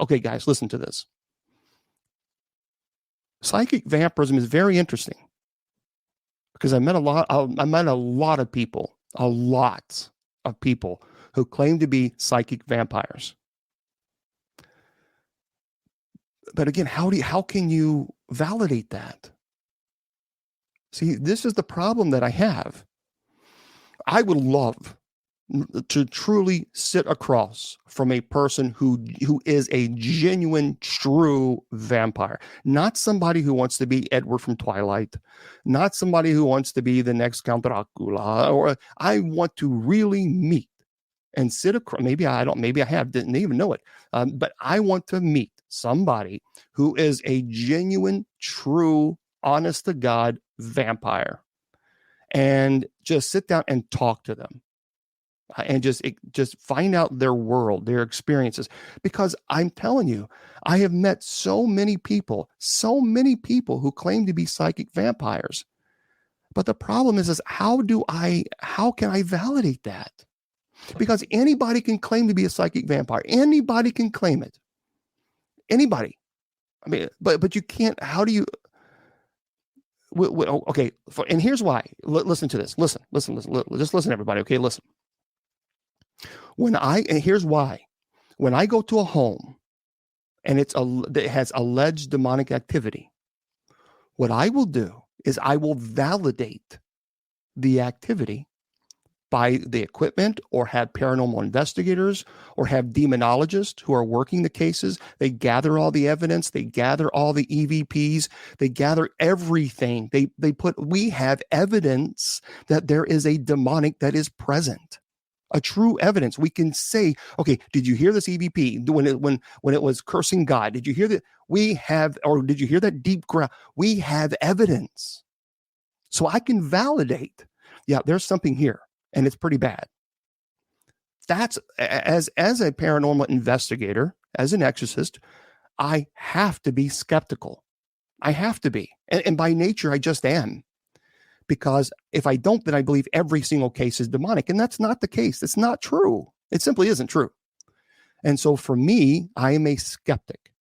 [SPEAKER 1] Okay, guys, listen to this. Psychic vampirism is very interesting because I met a lot of people who claim to be psychic vampires. But again, how can you validate that? See, this is the problem that I have. I would love to truly sit across from a person who is a genuine, true vampire, not somebody who wants to be Edward from Twilight, not somebody who wants to be the next Count Dracula, or I want to really meet and sit across. Maybe I didn't even know it, but I want to meet somebody who is a genuine, true, honest to God vampire, and just sit down and talk to them, and just find out their world, their experiences. Because I'm telling you, I have met so many people who claim to be psychic vampires. But the problem is how can I validate that? Because anybody can claim to be a psychic vampire. Anybody can claim it. Anybody. I mean, but you can't. How do you? Okay, and here's why. Listen to this. Listen. Just listen, everybody. Okay, listen. And here's why. When I go to a home and it has alleged demonic activity, what I will do is I will validate the activity by the equipment, or have paranormal investigators, or have demonologists who are working the cases. They gather all the evidence. They gather all the EVPs. They gather everything. We have evidence that there is a demonic that is present. A true evidence. We can say, okay, did you hear this EVP when it was cursing God? Did you hear that? Or did you hear that deep growl? We have evidence. So I can validate, yeah, there's something here, and it's pretty bad. That's as a paranormal investigator, as an exorcist, I have to be skeptical. I have to be. And by nature, I just am. Because if I don't, then I believe every single case is demonic. And that's not the case. It's not true. It simply isn't true. And so for me, I am a skeptic.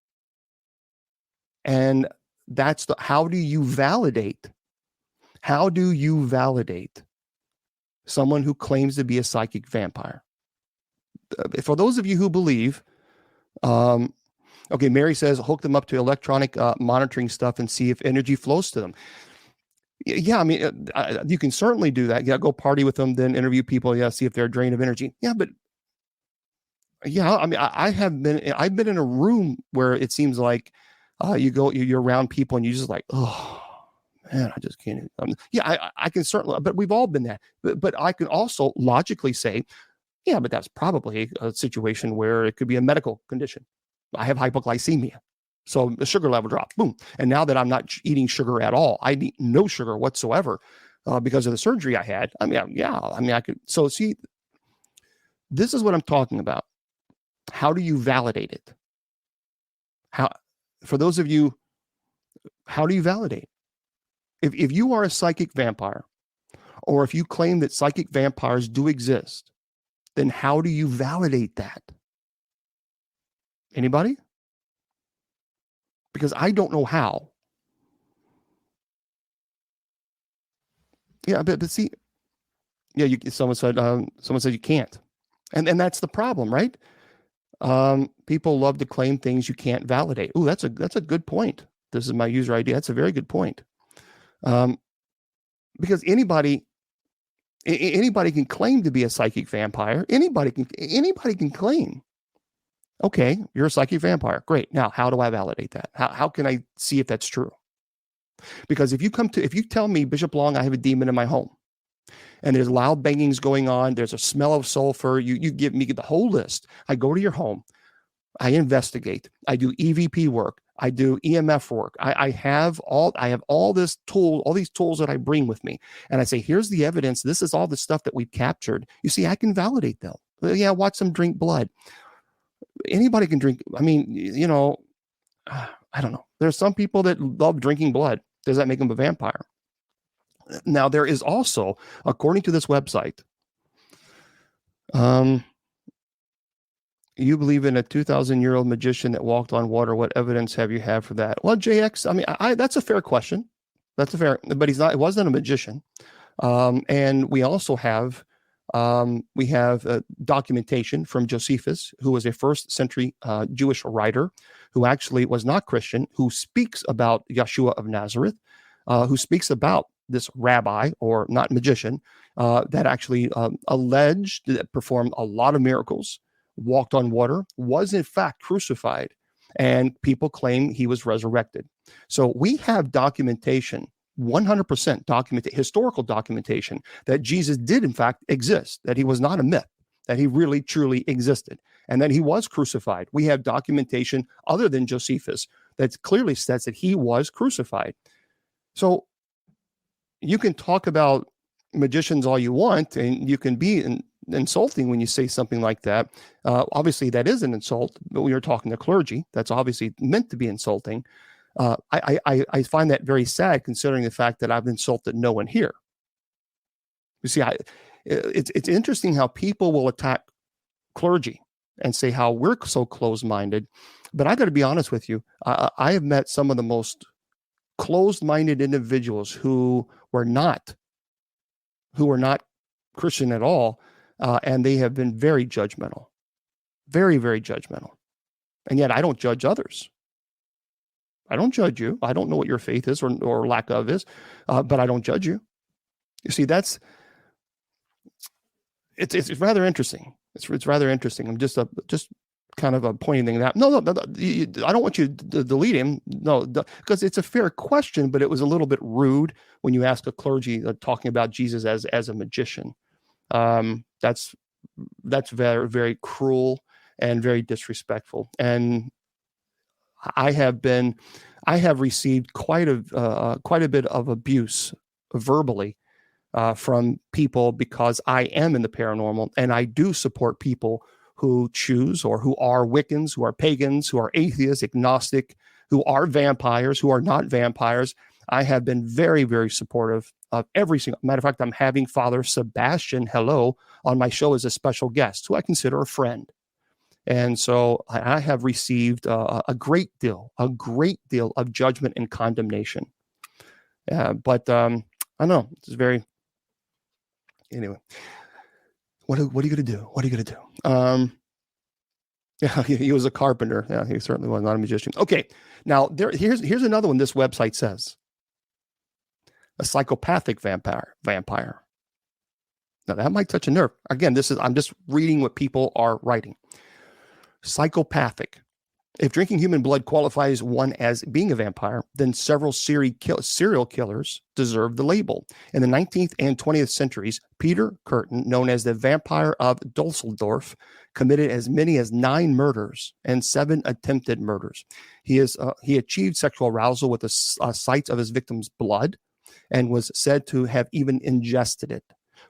[SPEAKER 1] And that's how do you validate? How do you validate someone who claims to be a psychic vampire? For those of you who believe, okay, Mary says, hook them up to electronic monitoring stuff and see if energy flows to them. Yeah, I mean, you can certainly do that. Yeah, go party with them, then interview people. Yeah, see if they're drained of energy. Yeah, but yeah, I mean, I've been in a room where it seems like you're around people and you just like, oh man, I just can't. I can certainly, but we've all been that. But I can also logically say, yeah, but that's probably a situation where it could be a medical condition. I have hypoglycemia. So the sugar level dropped, boom. And now that I'm not eating sugar at all, I eat no sugar whatsoever because of the surgery I had. I mean, I could. So see, this is what I'm talking about. How do you validate it? For those of you, how do you validate? If you are a psychic vampire, or if you claim that psychic vampires do exist, then how do you validate that? Anybody? Because I don't know how. Yeah, but see, yeah, someone said you can't, and that's the problem, right? People love to claim things you can't validate. Oh, that's a good point. This is my user ID. That's a very good point. Because anybody can claim to be a psychic vampire. Anybody can claim. Okay, you're a psychic vampire. Great. Now, how do I validate that? How can I see if that's true? Because if you tell me, Bishop Long, I have a demon in my home, and there's loud bangings going on, there's a smell of sulfur, you give me the whole list. I go to your home, I investigate, I do EVP work, I do EMF work. I have all these tools that I bring with me, and I say, here's the evidence. This is all the stuff that we've captured. You see, I can validate them. Yeah, watch them drink blood. Anybody can drink. I mean, I don't know. There's some people that love drinking blood. Does that make them a vampire? Now, there is also, according to this website, you believe in a 2,000-year-old magician that walked on water. What evidence have you had for that? Well, JX, I mean, that's a fair question. But he's not, it wasn't a magician. And we also have, documentation from Josephus, who was a first century Jewish writer who actually was not Christian, who speaks about Yeshua of Nazareth, who speaks about this rabbi, or not magician, that actually alleged that performed a lot of miracles, walked on water, was in fact crucified, and people claim he was resurrected. So we have documentation, 100% historical documentation, that Jesus did in fact exist, that he was not a myth, that he really truly existed, and that he was crucified. We have documentation other than Josephus that clearly says that he was crucified. So you can talk about magicians all you want, and you can be insulting when you say something like that. Obviously, that is an insult, but when you're talking to clergy, that's obviously meant to be insulting. I find that very sad, considering the fact that I've insulted no one here. You see, it's interesting how people will attack clergy and say how we're so closed-minded. But I got to be honest with you, I have met some of the most closed-minded individuals who were not Christian at all, and they have been very judgmental, very, very judgmental. And yet I don't judge others. I don't judge you. I don't know what your faith is or lack of is, but I don't judge you. You see, it's rather interesting. It's rather interesting. I'm just kind of pointing things out. No, I don't want you to delete him. No, because it's a fair question, but it was a little bit rude when you ask a clergy talking about Jesus as a magician. That's very, very cruel and very disrespectful. And I have received quite a bit of abuse verbally from people, because I am in the paranormal, and I do support people who choose, or who are Wiccans, who are pagans, who are atheists, agnostic, who are vampires, who are not vampires. I have been very, very supportive of every single. Matter of fact, I'm having Father Sebastian Hello on my show as a special guest, who I consider a friend. And so I have received a great deal of judgment and condemnation. But I don't know. It's very. Anyway, what are you going to do? What are you going to do? Yeah, he was a carpenter. Yeah, he certainly was not a magician. Okay, now here's another one. This website says a psychopathic vampire. Now that might touch a nerve. Again, I'm just reading what people are writing. Psychopathic. If drinking human blood qualifies one as being a vampire, then several serial killers deserve the label. In the 19th and 20th centuries, Peter Kürten, known as the Vampire of Dusseldorf, committed as many as 9 murders and 7 attempted murders. He achieved sexual arousal with the sight of his victim's blood, and was said to have even ingested it.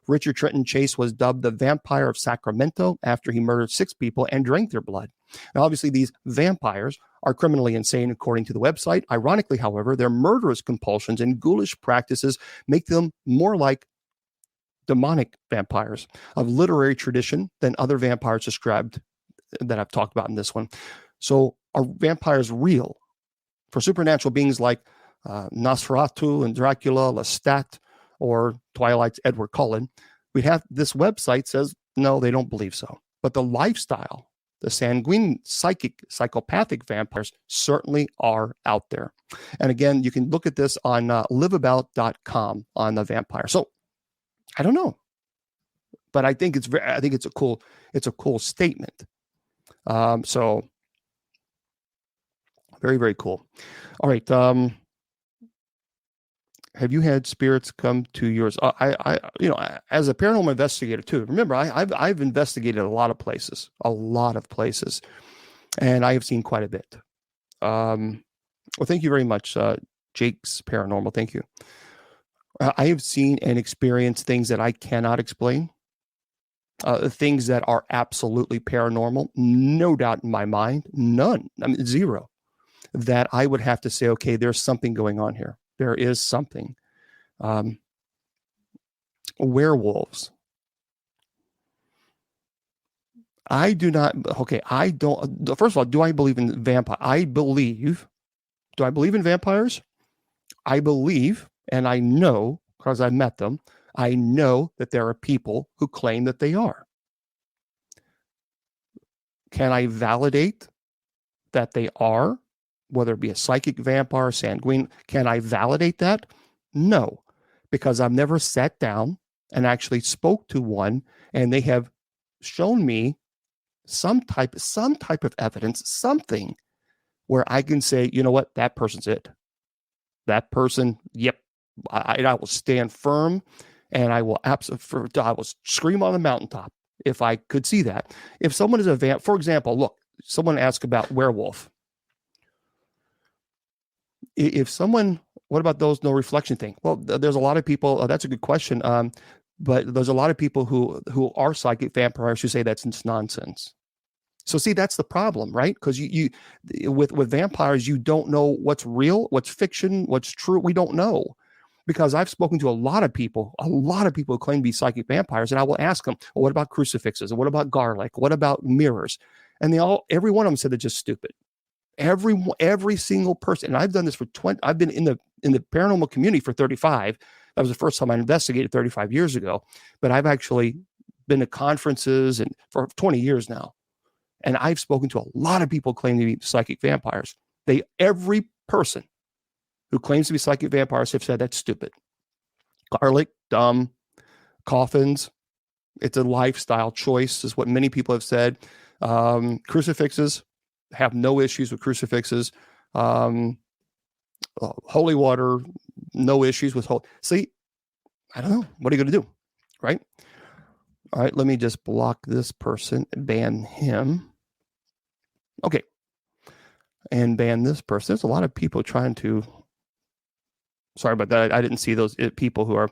[SPEAKER 1] Richard Trenton Chase was dubbed the Vampire of Sacramento after he murdered 6 people and drank their blood. Now, obviously, these vampires are criminally insane, according to the website. Ironically, however, their murderous compulsions and ghoulish practices make them more like demonic vampires of literary tradition than other vampires described that I've talked about in this one. So are vampires real? For supernatural beings like Nosferatu and Dracula, Lestat, or Twilight's Edward Cullen, this website says, no, they don't believe so. But the lifestyle, the sanguine, psychopathic vampires certainly are out there. And again, you can look at this on liveabout.com on the vampire. So I don't know, but I think it's a cool statement. So very, very cool. All right. Have you had spirits come to yours? I as a paranormal investigator too. Remember, I've investigated a lot of places, and I have seen quite a bit. Well, thank you very much, Jake's Paranormal. Thank you. I have seen and experienced things that I cannot explain. things that are absolutely paranormal, no doubt in my mind, none, I mean, zero, that I would have to say, okay, there's something going on here. There is something. Werewolves. I do not, okay, I don't, first of all, do I believe in vampire? Do I believe in vampires? I believe, and I know, because I met them, I know that there are people who claim that they are. Can I validate that they are, whether it be a psychic vampire, sanguine? Can I validate that? No, because I've never sat down and actually spoke to one, and they have shown me some type of evidence, something where I can say, you know what, that person's it. That person, yep, I will stand firm, and I will scream on the mountaintop if I could see that. If someone is a for example, look, someone asked about werewolf. If someone, what about those no reflection thing? Well, there's a lot of people. That's a good question. But there's a lot of people who are psychic vampires who say that's nonsense. So see, that's the problem, right? Because you with vampires, you don't know what's real, what's fiction, what's true. We don't know, because I've spoken to a lot of people who claim to be psychic vampires, and I will ask them, well, what about crucifixes? What about garlic? What about mirrors? And every one of them said they're just stupid. Every single person. And I've done this for 20. I've been in the paranormal community for 35. That was the first time I investigated 35 years ago. But I've actually been to conferences and for 20 years now. And I've spoken to a lot of people claiming to be psychic vampires. Every person who claims to be psychic vampires have said that's stupid. Garlic, dumb. Coffins, it's a lifestyle choice, is what many people have said. Crucifixes, have no issues with crucifixes. Holy water, no issues with holy. See, I don't know. What are you going to do? Right? All right, let me just block this person, ban him. Okay. And ban this person. There's a lot of people trying to. Sorry about that. I didn't see those people who are.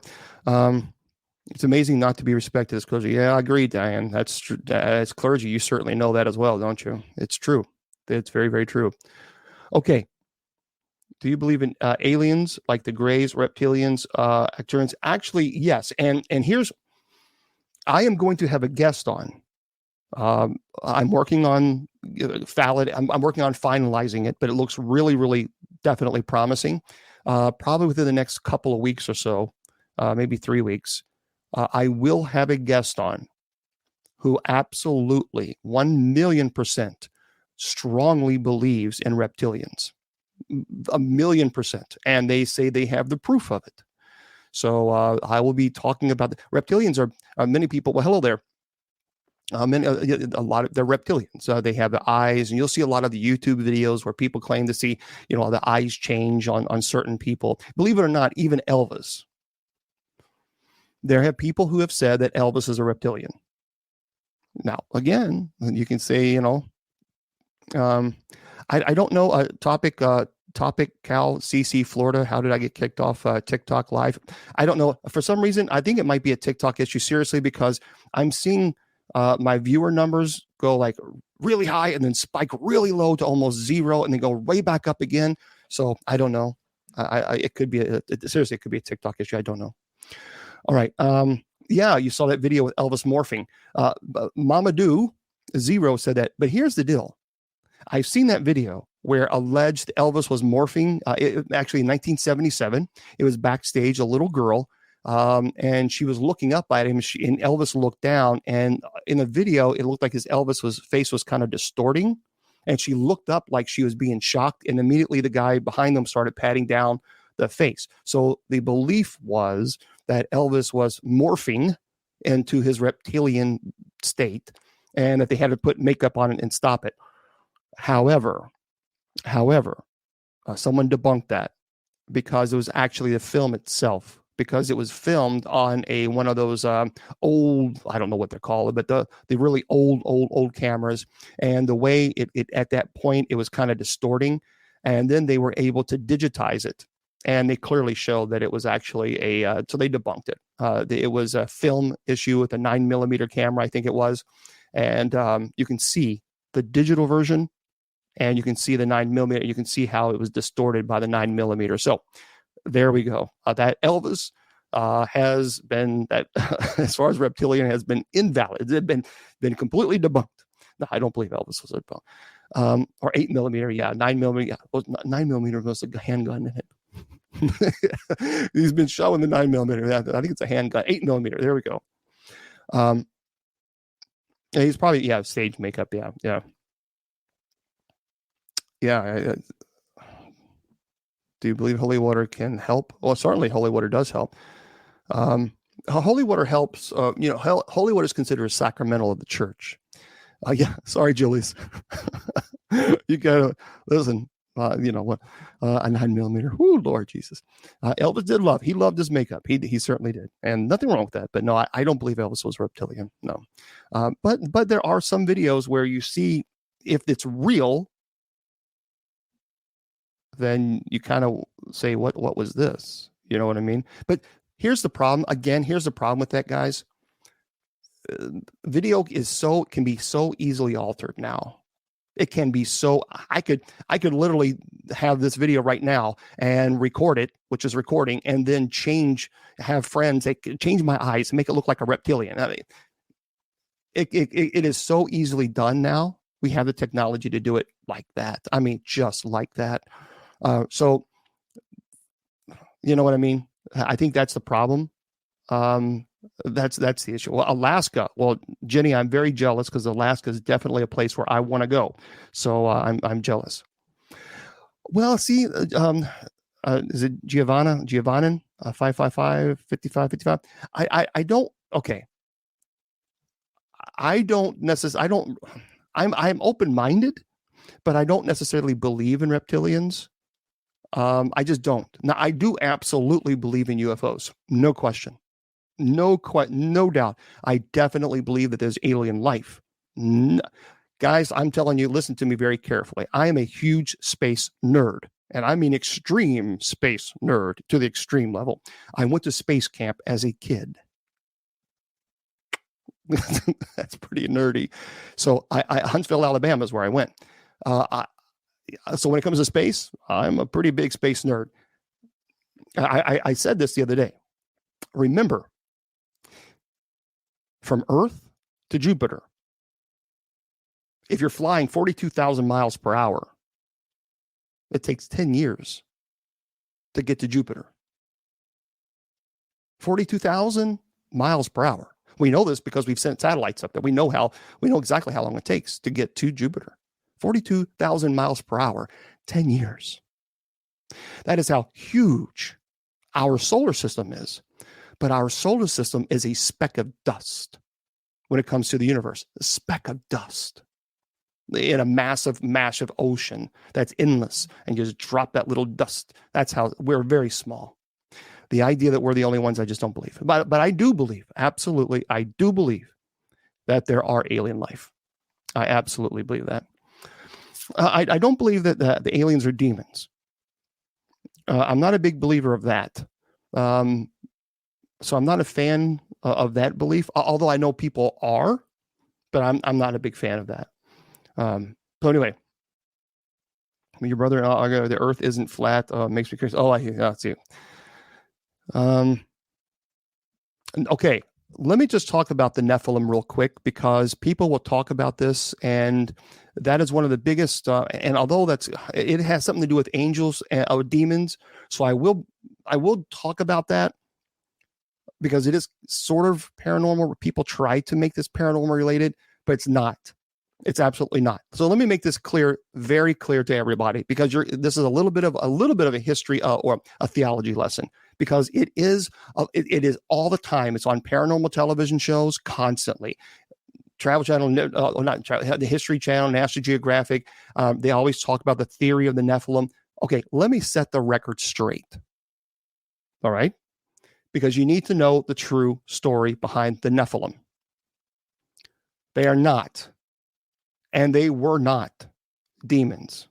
[SPEAKER 1] It's amazing not to be respected as clergy. Yeah, I agree, Diane. That's true. As clergy, you certainly know that as well, don't you? It's true. It's very, very true. Okay. Do you believe in aliens like the Greys, reptilians, Arcturians? Actually, yes. And I am going to have a guest on. I'm working on I'm working on finalizing it, but it looks really, really definitely promising. Probably within the next couple of weeks or so, maybe 3 weeks, I will have a guest on who absolutely 1,000,000% strongly believes in reptilians, 1,000,000%, and they say they have the proof of it. So I will be talking about reptilians. Are many people. Well, hello there. A lot of they're reptilians. They have the eyes, and you'll see a lot of the YouTube videos where people claim to see, the eyes change on certain people. Believe it or not, even Elvis. There have people who have said that Elvis is a reptilian. Now, again, you can say, I don't know. Topic Cal CC Florida. How did I get kicked off TikTok Live? I don't know. For some reason, I think it might be a TikTok issue. Seriously, because I'm seeing my viewer numbers go like really high and then spike really low to almost zero and then go way back up again. So I don't know. It could be seriously, it could be a TikTok issue. I don't know. All right. Yeah, you saw that video with Elvis morphing. Mamadou Zero said that. But here's the deal. I've seen that video where alleged Elvis was morphing. Actually, in 1977, it was backstage. A little girl, and she was looking up at him. And Elvis looked down, and in the video, it looked like his face was kind of distorting, and she looked up like she was being shocked. And immediately, the guy behind them started patting down the face. So the belief was that Elvis was morphing into his reptilian state, and that they had to put makeup on it and stop it. However, someone debunked that because it was actually the film itself, because it was filmed on one of those old, I don't know what they're called, but the really old cameras, and the way it at that point, it was kind of distorting, and then they were able to digitize it and they clearly showed that it was actually so they debunked it. It was a film issue with a 9mm camera, I think it was. And you can see the digital version, and you can see the 9mm. You can see how it was distorted by the 9mm. So there we go. That Elvis has been, that as far as reptilian, has been invalid. It's been completely debunked. No, I don't believe Elvis was a or 8mm. Yeah, 9mm. Yeah, 9mm was a handgun in it. He's been showing the 9mm. I think it's a handgun. 8mm. There we go. He's probably stage makeup. Yeah. Do you believe holy water can help? Well, certainly holy water does help. Holy water helps. Holy water is considered a sacramental of the church. Sorry, Julius. You gotta listen. A 9mm. Whoo, Lord Jesus. Elvis did love. He loved his makeup. He certainly did, and nothing wrong with that. But no, I don't believe Elvis was reptilian. No, but there are some videos where you see, if it's real, then you kind of say, what was this? You know what I mean? But here's the problem. Again, here's the problem with that, guys. Video can be so easily altered now. It can be so, I could literally have this video right now and record it, which is recording, and then have friends change my eyes and make it look like a reptilian. I mean, it is so easily done now. We have the technology to do it like that. I mean, just like that. So, you know what I mean? I think that's the problem. That's the issue. Well, Alaska. Well, Jenny, I'm very jealous because Alaska is definitely a place where I want to go. So I'm jealous. Well, see, is it Giovannin 555-5555? I don't. Okay. I don't necessarily. I'm open-minded, but I don't necessarily believe in reptilians. I just don't. Now, I do absolutely believe in UFOs. No question. No doubt. I definitely believe that there's alien life. Guys, I'm telling you, listen to me very carefully. I am a huge space nerd, and I mean extreme space nerd to the extreme level. I went to space camp as a kid. That's pretty nerdy. So Huntsville, Alabama is where I went. So when it comes to space, I'm a pretty big space nerd. I said this the other day. Remember, from Earth to Jupiter, if you're flying 42,000 miles per hour, it takes 10 years to get to Jupiter. 42,000 miles per hour. We know this because we've sent satellites up there. We know exactly how long it takes to get to Jupiter. 42,000 miles per hour, 10 years. That is how huge our solar system is. But our solar system is a speck of dust when it comes to the universe. A speck of dust in a massive ocean that's endless, and you just drop that little dust. That's how we're very small. The idea that we're the only ones, I just don't believe. But I do believe, absolutely, I do believe that there are alien life. I absolutely believe that. I don't believe that the aliens are demons. I'm not a big believer of that. So I'm not a fan of that belief, although I know people are, but I'm not a big fan of that. So anyway, your brother, the Earth isn't flat. Makes me curious. Oh, I see. Okay, let me just talk about the Nephilim real quick, because people will talk about this, and that is one of the biggest. And although it has something to do with angels and demons, so I will talk about that, because it is sort of paranormal, where people try to make this paranormal related, but it's not. It's absolutely not. So let me make this clear, very clear to everybody, because this is a little bit of a history or a theology lesson, because it is all the time. It's on paranormal television shows constantly. Travel Channel, the History Channel, National Geographic. They always talk about the theory of the Nephilim. Okay, let me set the record straight. All right. Because you need to know the true story behind the Nephilim. They are not, and they were not demons.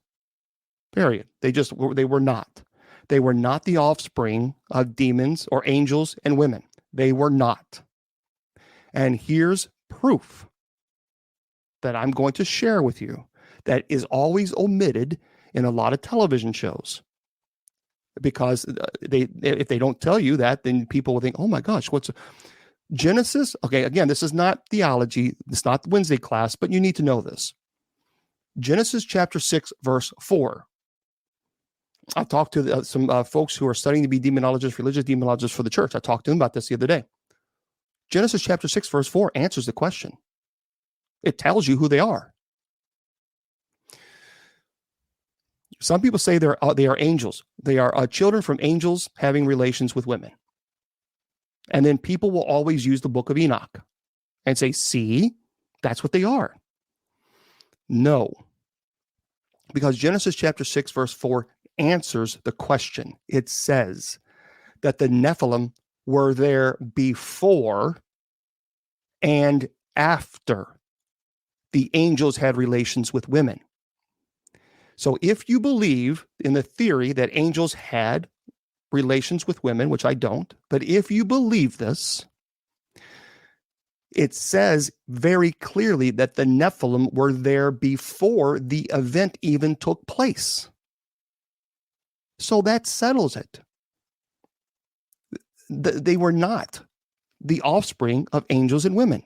[SPEAKER 1] Period. They were not. They were not the offspring of demons or angels and women. They were not. And here's proof that I'm going to share with you that is always omitted in a lot of television shows. Because if they don't tell you that, then people will think, oh my gosh, what's Genesis? Okay, again, this is not theology. It's not the Wednesday class, but you need to know this. Genesis chapter 6, verse 4. I talked to some folks who are studying to be demonologists, religious demonologists for the church. I talked to them about this the other day. Genesis chapter 6, verse 4 answers the question. It tells you who they are. Some people say they are angels. They are children from angels having relations with women. And then people will always use the book of Enoch and say, see, that's what they are. No, because Genesis chapter 6, verse 4 answers the question. It says that the Nephilim were there before and after the angels had relations with women. So if you believe in the theory that angels had relations with women, which I don't, but if you believe this, it says very clearly that the Nephilim were there before the event even took place. So that settles it. They were not the offspring of angels and women.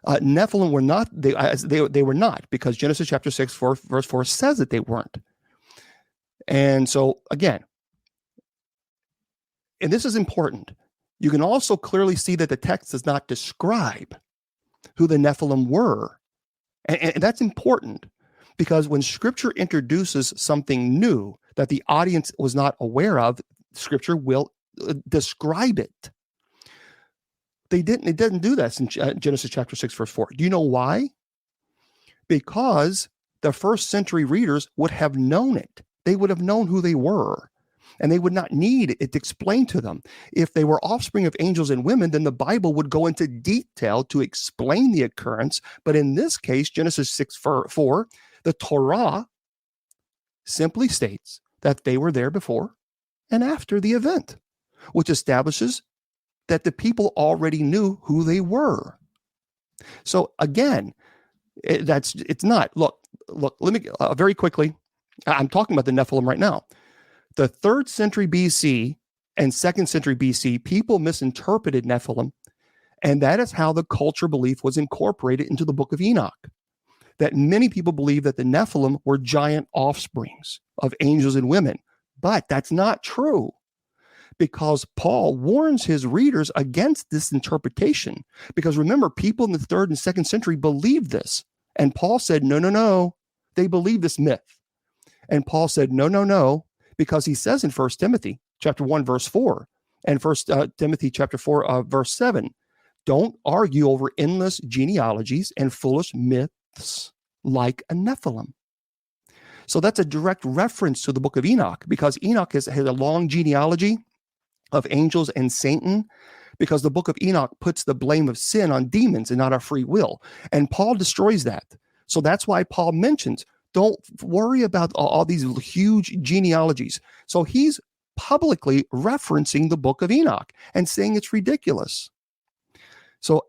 [SPEAKER 1] Nephilim were not, they were not, because Genesis chapter 6, verse 4 says that they weren't. And so, again, and this is important, you can also clearly see that the text does not describe who the Nephilim were. And that's important, because when Scripture introduces something new that the audience was not aware of, Scripture will describe it. It didn't do that in Genesis chapter 6, verse 4. Do you know why? Because the first century readers would have known it. They would have known who they were, and they would not need it explained to them. If they were offspring of angels and women, then the Bible would go into detail to explain the occurrence. But in this case, Genesis 6, 4, the Torah simply states that they were there before and after the event, which establishes that the people already knew who they were. So again, it's not. Look, let me very quickly, I'm talking about the Nephilim right now. The 3rd century BC and 2nd century BC, people misinterpreted Nephilim, and that is how the culture belief was incorporated into the book of Enoch. That many people believe that the Nephilim were giant offsprings of angels and women, but that's not true. Because Paul warns his readers against this interpretation. Because remember, people in the 3rd and 2nd century believed this. And Paul said, no. They believe this myth. And Paul said, no, because he says in 1 Timothy chapter 1, verse 4, and 1 Timothy chapter 4, verse 7, don't argue over endless genealogies and foolish myths like a Nephilim. So that's a direct reference to the book of Enoch, because Enoch has a long genealogy of angels and Satan, because the book of Enoch puts the blame of sin on demons and not our free will. And Paul destroys that. So that's why Paul mentions, don't worry about all these huge genealogies. So he's publicly referencing the book of Enoch and saying it's ridiculous. So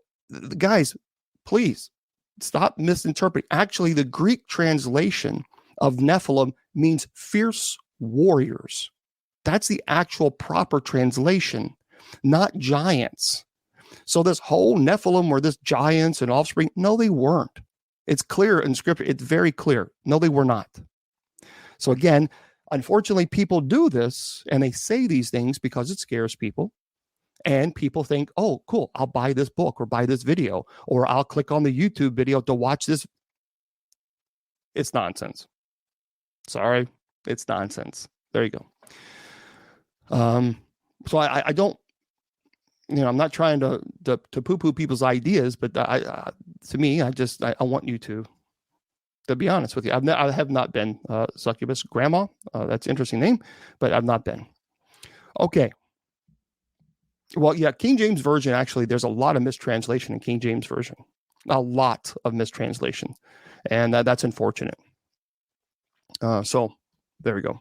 [SPEAKER 1] guys, please stop misinterpreting. Actually, the Greek translation of Nephilim means fierce warriors. That's the actual proper translation, not giants. So this whole Nephilim were this giants and offspring, no, they weren't. It's clear in Scripture. It's very clear. No, they were not. So again, unfortunately, people do this and they say these things because it scares people. And people think, oh, cool, I'll buy this book or buy this video, or I'll click on the YouTube video to watch this. It's nonsense. Sorry, it's nonsense. There you go. So I don't, I'm not trying to poo-poo people's ideas, but to me, I want you to be honest with you. I have not been succubus grandma. That's an interesting name, but I've not been. Okay. Well, yeah, King James Version, actually, there's a lot of mistranslation in King James Version. A lot of mistranslation. And that's unfortunate. So there we go.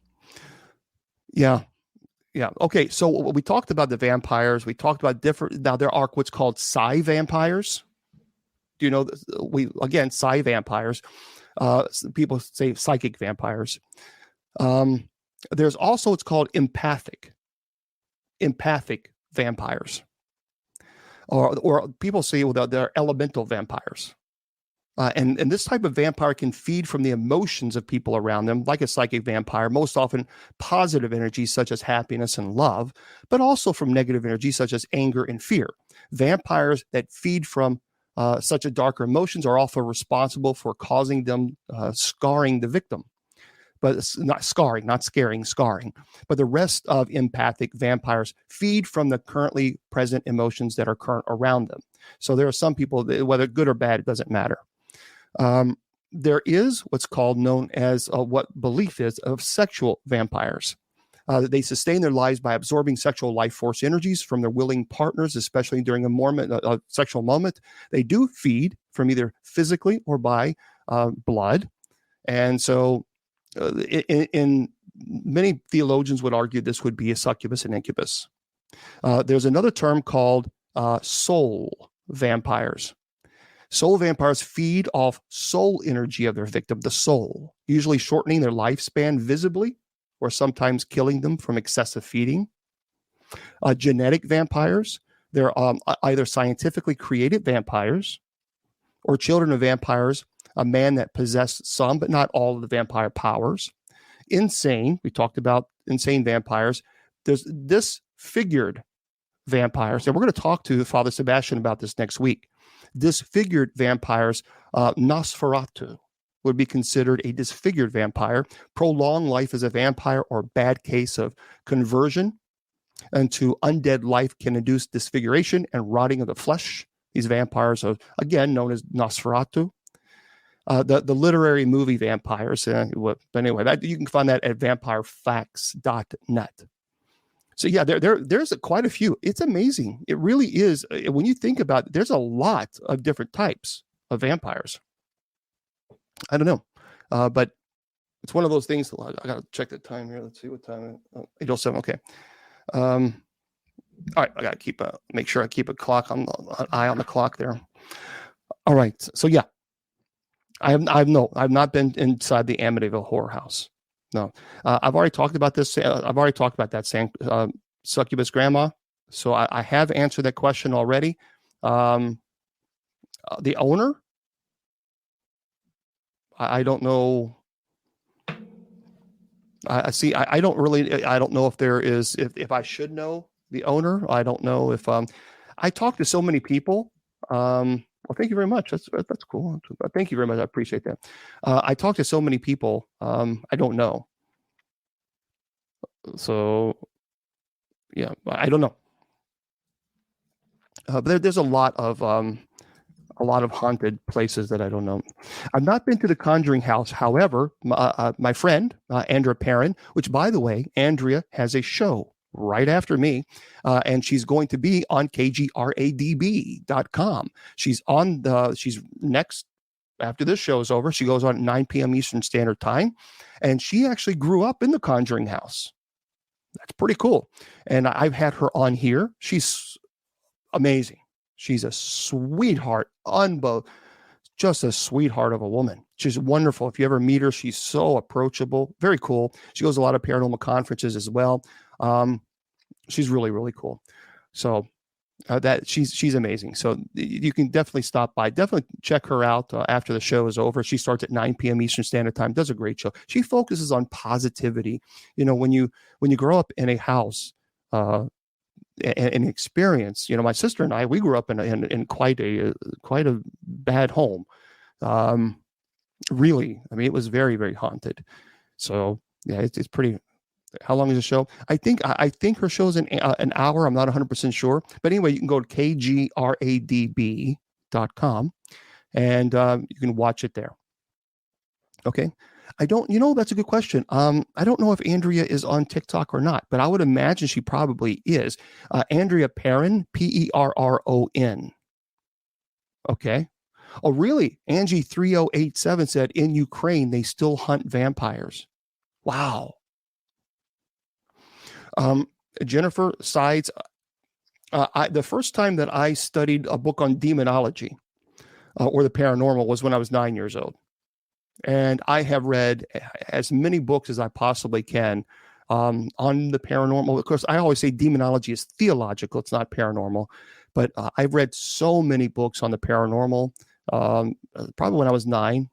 [SPEAKER 1] Yeah. Yeah. Okay. So we talked about the vampires. We talked about different. Now there are what's called psi vampires. Do you know? We again psi vampires. People say psychic vampires. Um, there's also what's called empathic vampires, or people say well they're elemental vampires. And this type of vampire can feed from the emotions of people around them, like a psychic vampire, most often positive energies such as happiness and love, but also from negative energies such as anger and fear. Vampires that feed from such a darker emotions are also responsible for causing them scarring the victim. But it's not scarring, not scaring, scarring. But the rest of empathic vampires feed from the currently present emotions that are current around them. So there are some people, that, whether good or bad, it doesn't matter. There is what's called known as what belief is of sexual vampires. They sustain their lives by absorbing sexual life force energies from their willing partners, especially during a sexual moment. They do feed from either physically or by blood. And so in many theologians would argue this would be a succubus and incubus. There's another term called soul vampires. Soul vampires feed off soul energy of their victim, the soul, usually shortening their lifespan visibly or sometimes killing them from excessive feeding. Genetic vampires, they're either scientifically created vampires or children of vampires, a man that possessed some but not all of the vampire powers. Insane, we talked about insane vampires. There's disfigured vampires, and we're going to talk to Father Sebastian about this next week. Disfigured vampires, Nosferatu would be considered a disfigured vampire. Prolonged life as a vampire or bad case of conversion into undead life can induce disfiguration and rotting of the flesh. These vampires are, again, known as Nosferatu. The literary movie vampires. But anyway, you can find that at vampirefacts.net. So yeah, there's quite a few. It's amazing. It really is. When you think about it, there's a lot of different types of vampires. I don't know, but it's one of those things. I got to check the time here. Let's see what time. 8:07. Okay. All right. I got to make sure I keep an eye on the clock there. All right. So yeah, I've not been inside the Amityville Horror House. No, I've already talked about this. I've already talked about that succubus grandma. So I have answered that question already. The owner, I don't know. I see. I don't really. I don't know if there is. If I should know the owner, I don't know if. I talk to so many people. Well, thank you very much. That's cool. Thank you very much. I appreciate that. I talk to so many people. I don't know. So, yeah, I don't know. But there's a lot of haunted places that I don't know. I've not been to the Conjuring House. However, my friend Andrea Perrin, which by the way, Andrea has a show right after me, and she's going to be on kgradb.com. She's next after this show is over. She goes on at 9 p.m. Eastern Standard Time, and she actually grew up in the Conjuring House. That's pretty cool. And I've had her on here. She's amazing. She's a sweetheart, just a sweetheart of a woman. She's wonderful. If you ever meet her, she's so approachable, very cool. She goes to a lot of paranormal conferences as well. She's really, really cool. So that she's amazing. So you can definitely stop by. Definitely check her out after the show is over. She starts at 9 p.m. Eastern Standard Time. Does a great show. She focuses on positivity. You know, when you grow up in a house, an experience. You know, my sister and I, we grew up in quite a bad home. Really, I mean, it was very, very haunted. So yeah, it's pretty. How long is the show? I think her show is an hour. I'm not 100% sure. But anyway, you can go to kgradb.com and you can watch it there. Okay. That's a good question. I don't know if Andrea is on TikTok or not, but I would imagine she probably is. Andrea Perrin, Perron. Okay. Oh, really? Angie 3087 said in Ukraine, they still hunt vampires. Wow. Um, Jennifer Sides, the first time that I studied a book on demonology or the paranormal was when I was 9 years old. And I have read as many books as I possibly can on the paranormal. Of course, I always say demonology is theological, it's not paranormal. But I've read so many books on the paranormal, probably when I was 9.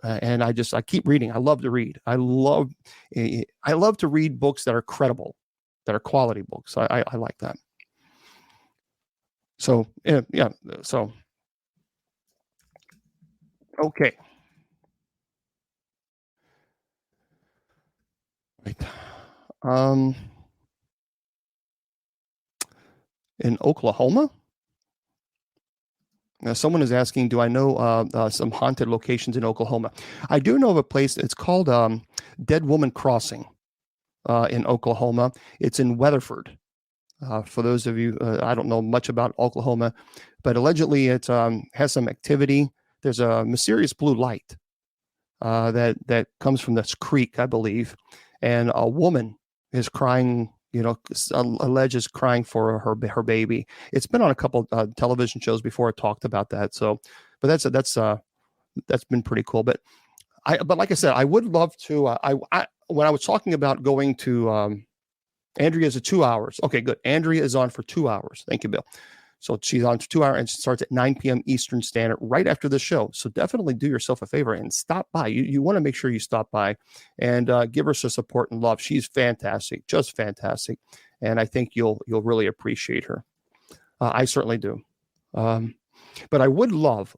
[SPEAKER 1] And I keep reading. I love to read. I love to read books that are credible, that are quality books. I like that. So yeah. So okay. Right. In Oklahoma. Now, someone is asking, do I know some haunted locations in Oklahoma? I do know of a place. It's called Dead Woman Crossing in Oklahoma. It's in Weatherford. For those of you, I don't know much about Oklahoma, but allegedly it has some activity. There's a mysterious blue light that comes from this creek, I believe, and a woman is crying. Alleges crying for her baby. It's been on a couple television shows before. It talked about that. So, but that's been pretty cool. But like I said, I would love to. When I was talking about going to Andrea's at 2 hours. Okay, good. Andrea is on for 2 hours. Thank you, Bill. So she's on for 2 hours and she starts at 9 p.m. Eastern Standard right after the show. So definitely do yourself a favor and stop by. You want to make sure you stop by and give her some support and love. She's fantastic, just fantastic. And I think you'll really appreciate her. I certainly do. But I would love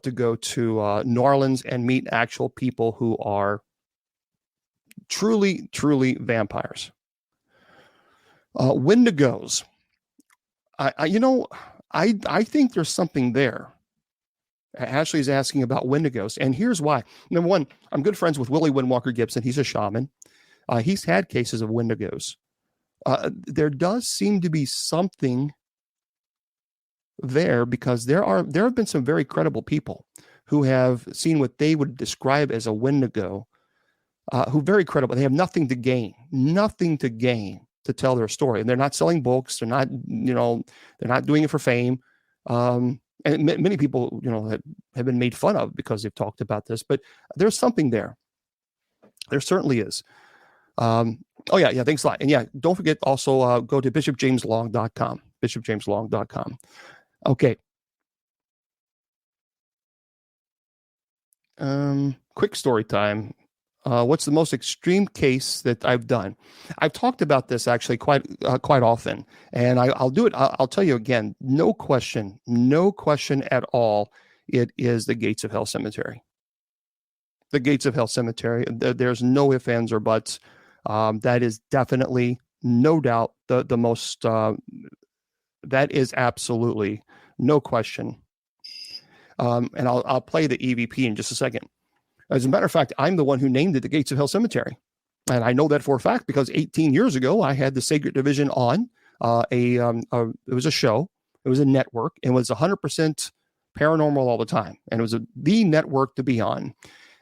[SPEAKER 1] to go to New Orleans and meet actual people who are truly, truly vampires. Wendigos. I think there's something there. Ashley is asking about Wendigos, and here's why. Number one, I'm good friends with Willie Windwalker Gibson. He's a shaman. He's had cases of Wendigos. There does seem to be something there because there have been some very credible people who have seen what they would describe as a Wendigo, who very credible. They have nothing to gain to tell their story. And they're not selling books. They're not, they're not doing it for fame. And many people, have been made fun of because they've talked about this, but there's something there. There certainly is. Oh yeah. Thanks a lot. And yeah, don't forget also go to bishopjameslong.com, bishopjameslong.com. Okay. Quick story time. What's the most extreme case that I've done? I've talked about this actually quite often, and I'll do it. I'll tell you again. No question at all. It is the Gates of Hell Cemetery. The Gates of Hell Cemetery. There's no ifs, ands, or buts. That is definitely, no doubt, the most. That is absolutely no question. And I'll play the EVP in just a second. As a matter of fact, I'm the one who named it the Gates of Hell Cemetery. And I know that for a fact because 18 years ago, I had the Sacred Division on it was a show. It was a network. It was 100% paranormal all the time. And it was the network to be on.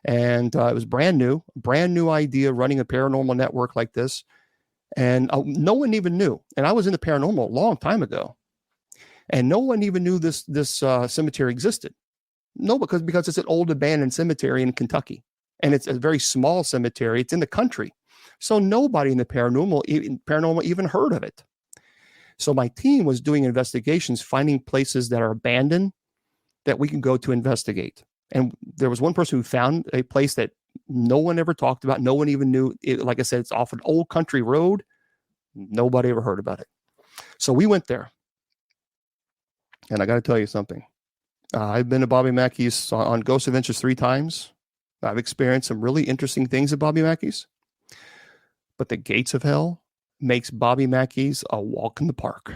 [SPEAKER 1] And it was brand new idea running a paranormal network like this. And no one even knew. And I was in the paranormal a long time ago. And no one even knew this cemetery existed. No, because it's an old abandoned cemetery in Kentucky, and it's a very small cemetery. It's in the country, so nobody in the paranormal even heard of it. So my team was doing investigations, finding places that are abandoned that we can go to investigate. And there was one person who found a place that no one ever talked about. No one even knew it. Like I said, it's off an old country road. Nobody ever heard about it. So we went there, and I got to tell you something. I've been to Bobby Mackey's on Ghost Adventures 3 times. I've experienced some really interesting things at Bobby Mackey's. But the Gates of Hell makes Bobby Mackey's a walk in the park.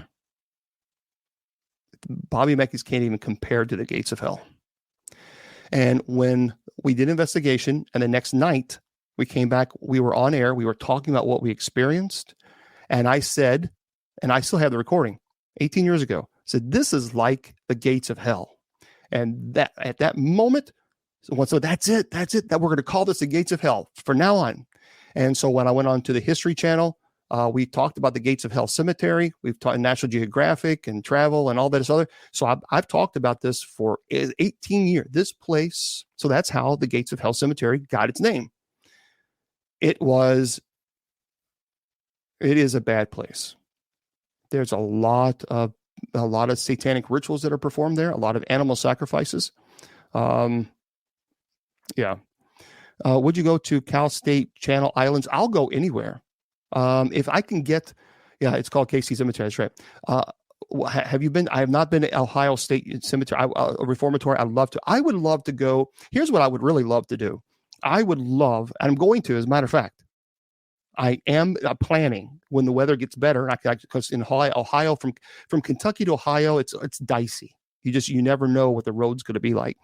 [SPEAKER 1] Bobby Mackey's can't even compare to the Gates of Hell. And when we did investigation, and the next night we came back, we were on air, we were talking about what we experienced. And I said, and I still have the recording, 18 years ago, said, this is like the Gates of Hell. And that at that moment, so that's it, that we're going to call this the Gates of Hell from now on. And so when I went on to the History Channel, We talked about the Gates of Hell Cemetery. We've talked National Geographic and travel and all that other. So I've talked about this for 18 years. This place. So that's how the Gates of Hell Cemetery got its name. It is a bad place. There's a lot of satanic rituals that are performed there. A lot of animal sacrifices. Would you go to Cal State Channel Islands? I'll go anywhere. If I can get, it's called KC Cemetery. That's right. Have you been? I have not been to Ohio State Cemetery, a reformatory. I would love to go. Here's what I would really love to do. And I'm going to, as a matter of fact, I am planning when the weather gets better. Because in Ohio, from Kentucky to Ohio, it's dicey. You never know what the road's going to be like.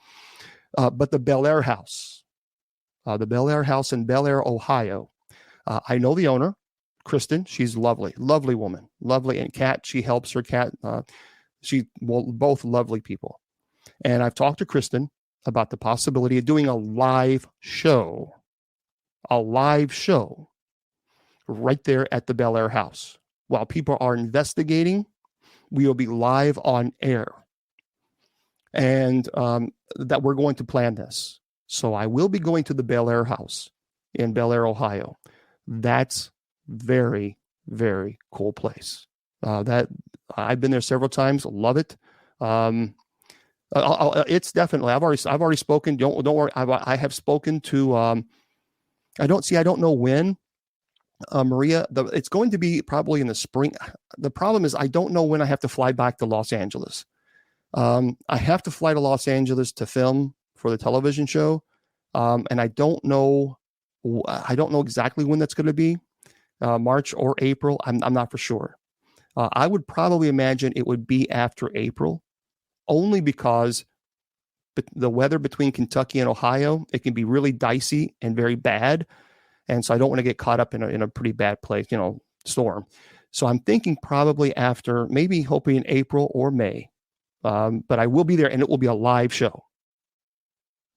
[SPEAKER 1] But the Bel Air House in Bel Air, Ohio. I know the owner, Kristen. She's lovely woman, lovely, and Kat. She helps her cat. Both lovely people. And I've talked to Kristen about the possibility of doing a live show right there at the Bel Air House. While people are investigating, we will be live on air. And that we're going to plan this. So I will be going to the Bel Air House in Bel Air, Ohio. That's very, very cool place. That I've been there several times. Love it. It's definitely. I've already spoken. Don't worry. I have spoken to. I don't know when. Maria, it's going to be probably in the spring. The problem is I don't know when I have to fly back to Los Angeles. I have to fly to Los Angeles to film for the television show, and I don't know exactly when that's going to be, March or April. I'm not for sure. I would probably imagine it would be after April, only because the weather between Kentucky and Ohio, it can be really dicey and very bad. And so I don't want to get caught up in a pretty bad place, storm. So I'm thinking probably after, maybe hoping in April or May. But I will be there, and it will be a live show.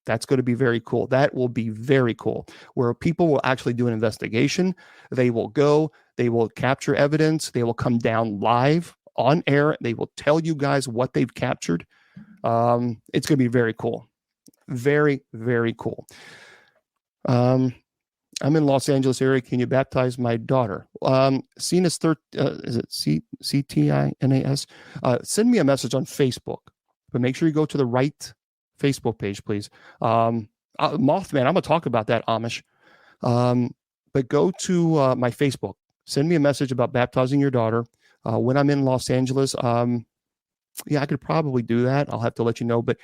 [SPEAKER 1] That's going to be very cool. That will be very cool, where people will actually do an investigation. They will go, they will capture evidence. They will come down live on air. They will tell you guys what they've captured. It's going to be very cool. Very, very cool. I'm in Los Angeles area. Can you baptize my daughter? Cenas, is it CTINAS? Send me a message on Facebook, but make sure you go to the right Facebook page, please. Mothman, I'm going to talk about that, Amish. But go to my Facebook. Send me a message about baptizing your daughter. When I'm in Los Angeles, I could probably do that. I'll have to let you know, but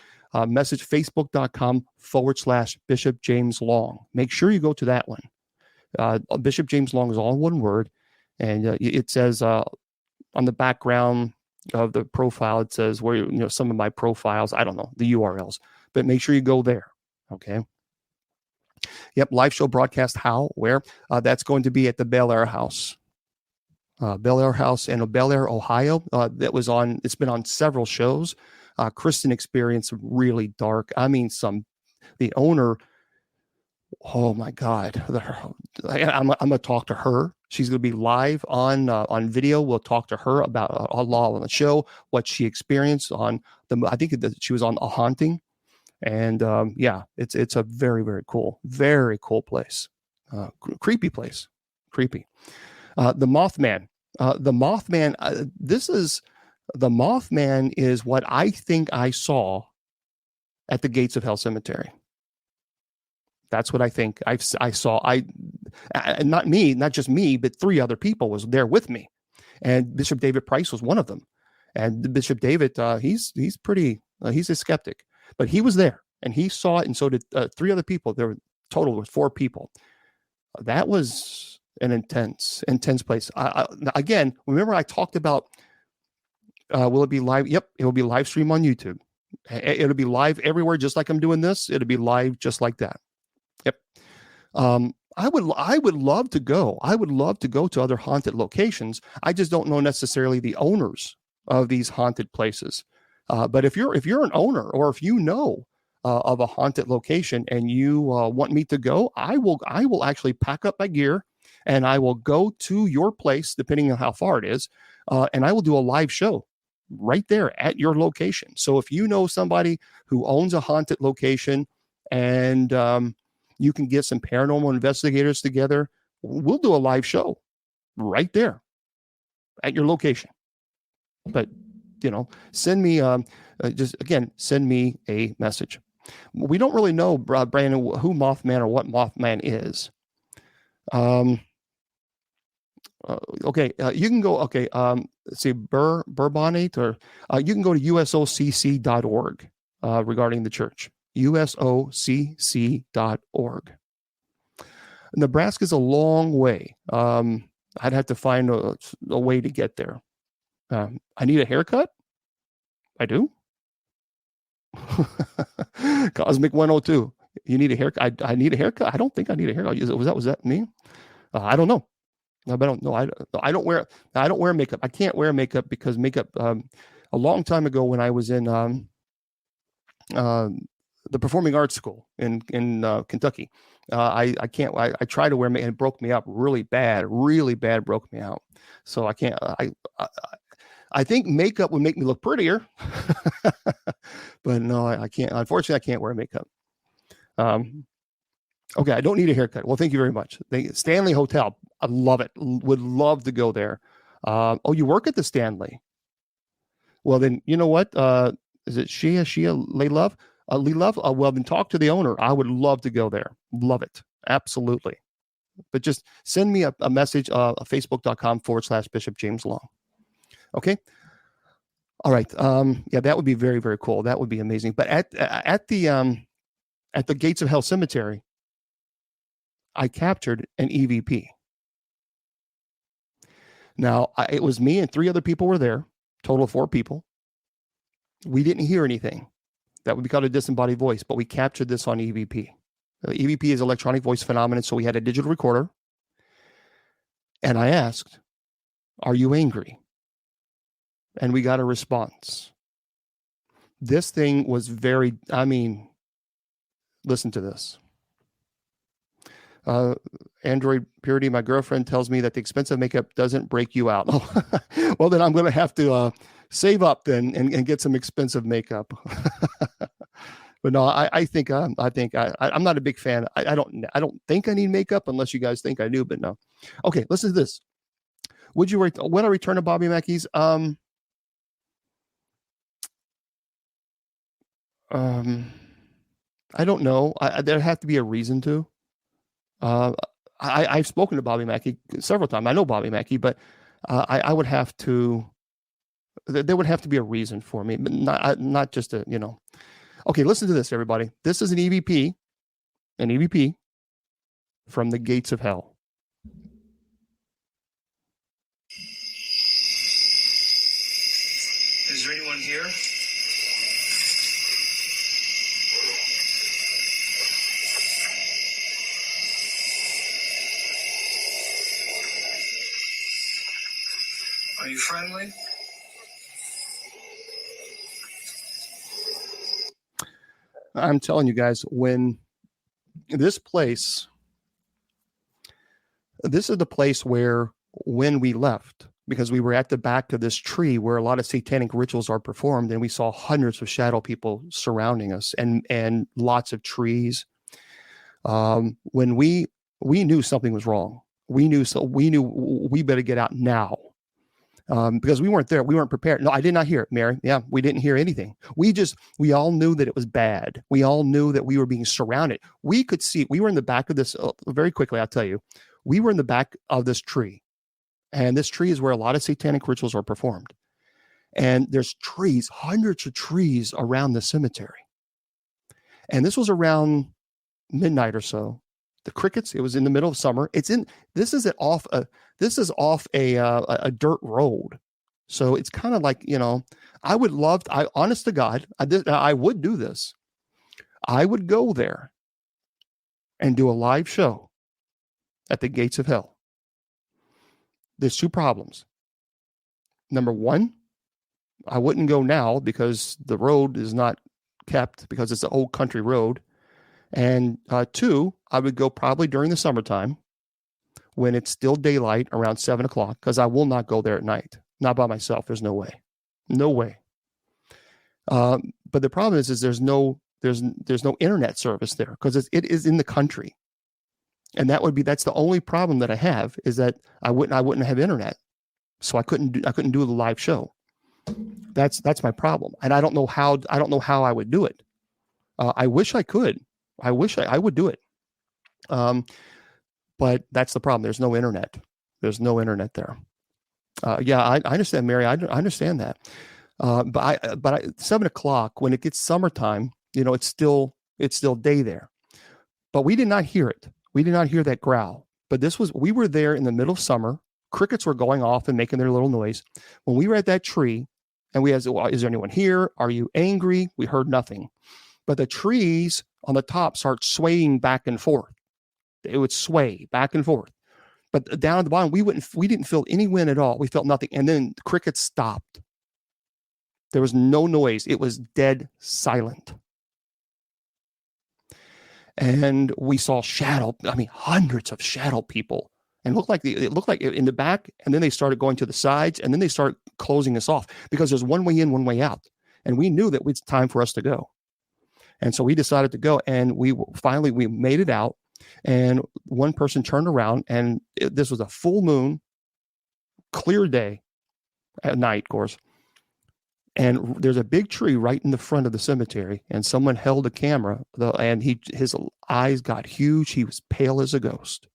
[SPEAKER 1] message facebook.com/Bishop James Long. Make sure you go to that one. Bishop James Long is all one word. And it says on the background of the profile, it says where, some of my profiles, I don't know, the URLs, but make sure you go there. Okay. Yep. Live show broadcast. Where? That's going to be at the Bel Air House. Bel Air House in Bel Air, Ohio. It's been on several shows. Kristen experienced really dark. I mean, the owner. Oh my God! I'm going to talk to her. She's going to be live on video. We'll talk to her about Allah on the show, what she experienced I think that she was on A Haunting, and it's a very, very cool place. Creepy place, creepy. The Mothman. The Mothman is what I think I saw at the Gates of Hell Cemetery. That's what I think I saw. Not just me, but 3 other people was there with me, and Bishop David Price was one of them. And Bishop David, he's a skeptic, but he was there and he saw it, and so did 3 other people. There were total was 4 people. That was an intense place. Again, remember I talked about, will it be live? Yep. It will be live stream on YouTube. It'll be live everywhere, just like I'm doing this. It'll be live just like that. Yep. I would love to go. I would love to go to other haunted locations. I just don't know necessarily the owners of these haunted places. But if you're an owner, or if you know of a haunted location and you want me to go, I will actually pack up my gear and I will go to your place, depending on how far it is, and I will do a live show right there at your location. So if you know somebody who owns a haunted location and you can get some paranormal investigators together, we'll do a live show right there at your location. But, send me, send me a message. We don't really know, Brandon, who Mothman or what Mothman is. Okay, you can go, let's see, Bourbonate, or you can go to usocc.org regarding the church, usocc.org. Nebraska's a long way. I'd have to find a way to get there. I need a haircut? I do. Cosmic 102. You need a haircut? I need a haircut? I don't think I need a haircut. Was that me? I don't know. No, but I don't know. I don't wear makeup. I can't wear makeup because makeup. A long time ago, when I was in the Performing Arts School in Kentucky, I can't. I tried to wear makeup and it broke me up really bad. Really bad, broke me out. So I can't. I think makeup would make me look prettier, but no, I can't. Unfortunately, I can't wear makeup. Okay, I don't need a haircut. Well, thank you very much. Stanley Hotel, I love it. Would love to go there. Oh, you work at the Stanley? Well, then you know what? Is it Shia Lee Love? Lee Love? Well, then talk to the owner. I would love to go there. Love it, absolutely. But just send me a message, facebook.com/Bishop James Long. Okay. All right. Yeah, that would be very, very cool. That would be amazing. But at the Gates of Hell Cemetery, I captured an EVP. Now, it was me and 3 other people were there, total of 4 people. We didn't hear anything. That would be called a disembodied voice, but we captured this on EVP. EVP is electronic voice phenomenon, so we had a digital recorder. And I asked, "Are you angry?" And we got a response. This thing was very, listen to this. Android Purity, my girlfriend, tells me that the expensive makeup doesn't break you out. Well, then I'm going to have to save up then and get some expensive makeup. But no, I think I'm not a big fan. I don't think I need makeup unless you guys think I do, but no. Okay, listen to this. Would I return to Bobby Mackey's? I don't know. There'd have to be a reason to. I've spoken to Bobby Mackey several times. I know Bobby Mackey, but I would have to. There would have to be a reason for me, but not just a. Okay, listen to this, everybody. This is an EVP from the Gates of Hell.
[SPEAKER 2] Is there anyone here? Are you friendly?
[SPEAKER 1] I'm telling you guys, when this is the place where when we left, because we were at the back of this tree where a lot of satanic rituals are performed, and we saw hundreds of shadow people surrounding us and lots of trees. When we knew something was wrong. We knew we better get out now. Because we weren't there. We weren't prepared. No, I did not hear it, Mary. Yeah, we didn't hear anything. We all knew that it was bad. We all knew that we were being surrounded. We could see, we were in the back of this, very quickly, I'll tell you, we were in the back of this tree. And this tree is where a lot of satanic rituals are performed. And there's trees, hundreds of trees around the cemetery. And this was around midnight or so. The crickets, it was in the middle of summer. This is off a dirt road. So it's kind of like, honest to God, I would do this. I would go there and do a live show at the Gates of Hell. There's 2 problems. Number 1, I wouldn't go now because the road is not kept because it's an old country road. And 2, I would go probably during the summertime when it's still daylight around 7 o'clock, because I will not go there at night, not by myself. There's no way, no way. But the problem is there's no internet service there because it is in the country, and that's the only problem that I have is that I wouldn't have internet, so I couldn't do the live show. That's my problem, and I don't know how I would do it. I wish I could. I wish I would do it. But that's the problem. There's no internet. There's no internet there. Yeah, I understand, Mary. I understand that. But 7 o'clock when it gets summertime, it's still day there. But we did not hear it. We did not hear that growl. But we were there in the middle of summer. Crickets were going off and making their little noise. When we were at that tree, and we asked, well, is there anyone here? Are you angry? We heard nothing. But the trees on the top start swaying back and forth. It would sway back and forth. But down at the bottom, we didn't feel any wind at all. We felt nothing. And then the crickets stopped. There was no noise. It was dead silent. And we saw hundreds of shadow people. And it looked like in the back, and then they started going to the sides, and then they started closing us off because there's one way in, one way out. And we knew that it's time for us to go. And so we decided to go, and we made it out. And one person turned around, and this was a full moon, clear day at night, of course. And there's a big tree right in the front of the cemetery, and someone held a camera, and his eyes got huge. He was pale as a ghost.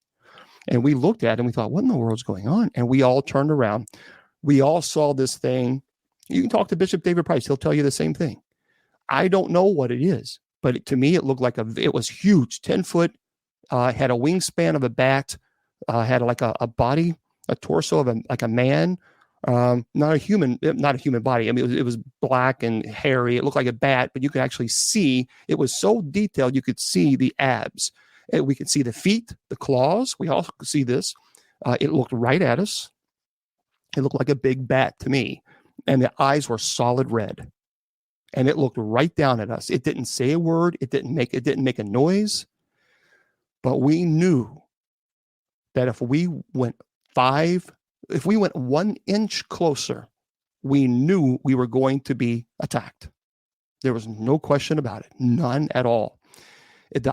[SPEAKER 1] And we looked at him, we thought, what in the world's going on? And we all turned around. We all saw this thing. You can talk to Bishop David Price. He'll tell you the same thing. I don't know what it is, but to me, it looked like it was huge, 10 foot, had a wingspan of a bat, had like a body, a torso of a man, not a human body. I mean, it was black and hairy. It looked like a bat, but you could actually see, it was so detailed, you could see the abs. We could see the feet, the claws. We also could see this. It looked right at us. It looked like a big bat to me. And the eyes were solid red. And it looked right down at us. It didn't say a word. It didn't make a noise. But we knew that if we went 1 inch closer, we knew we were going to be attacked. There was no question about it. None at all.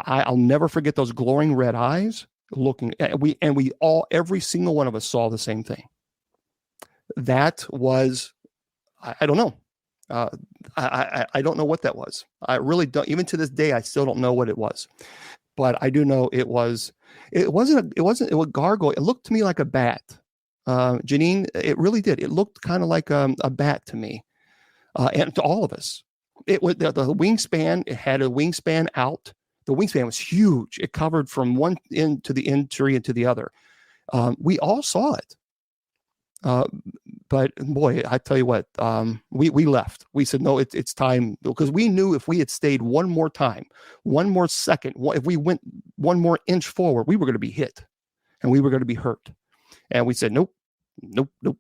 [SPEAKER 1] I'll never forget those glowing red eyes looking. Every single one of us saw the same thing. That was, I don't know. I don't know what that was. I really don't. Even to this day, I still don't know what it was. But I do know it wasn't a gargoyle. It looked to me like a bat. Janine, it really did. It looked kind of like a bat to me, and to all of us. It was the wingspan. It had a wingspan out. The wingspan was huge. It covered from one end to the end tree and to the other. We all saw it. But boy, I tell you what, we left. We said, no, it's time, because we knew if we had stayed one more time, one more second, if we went 1 more inch forward, we were going to be hit and we were going to be hurt. And we said, nope.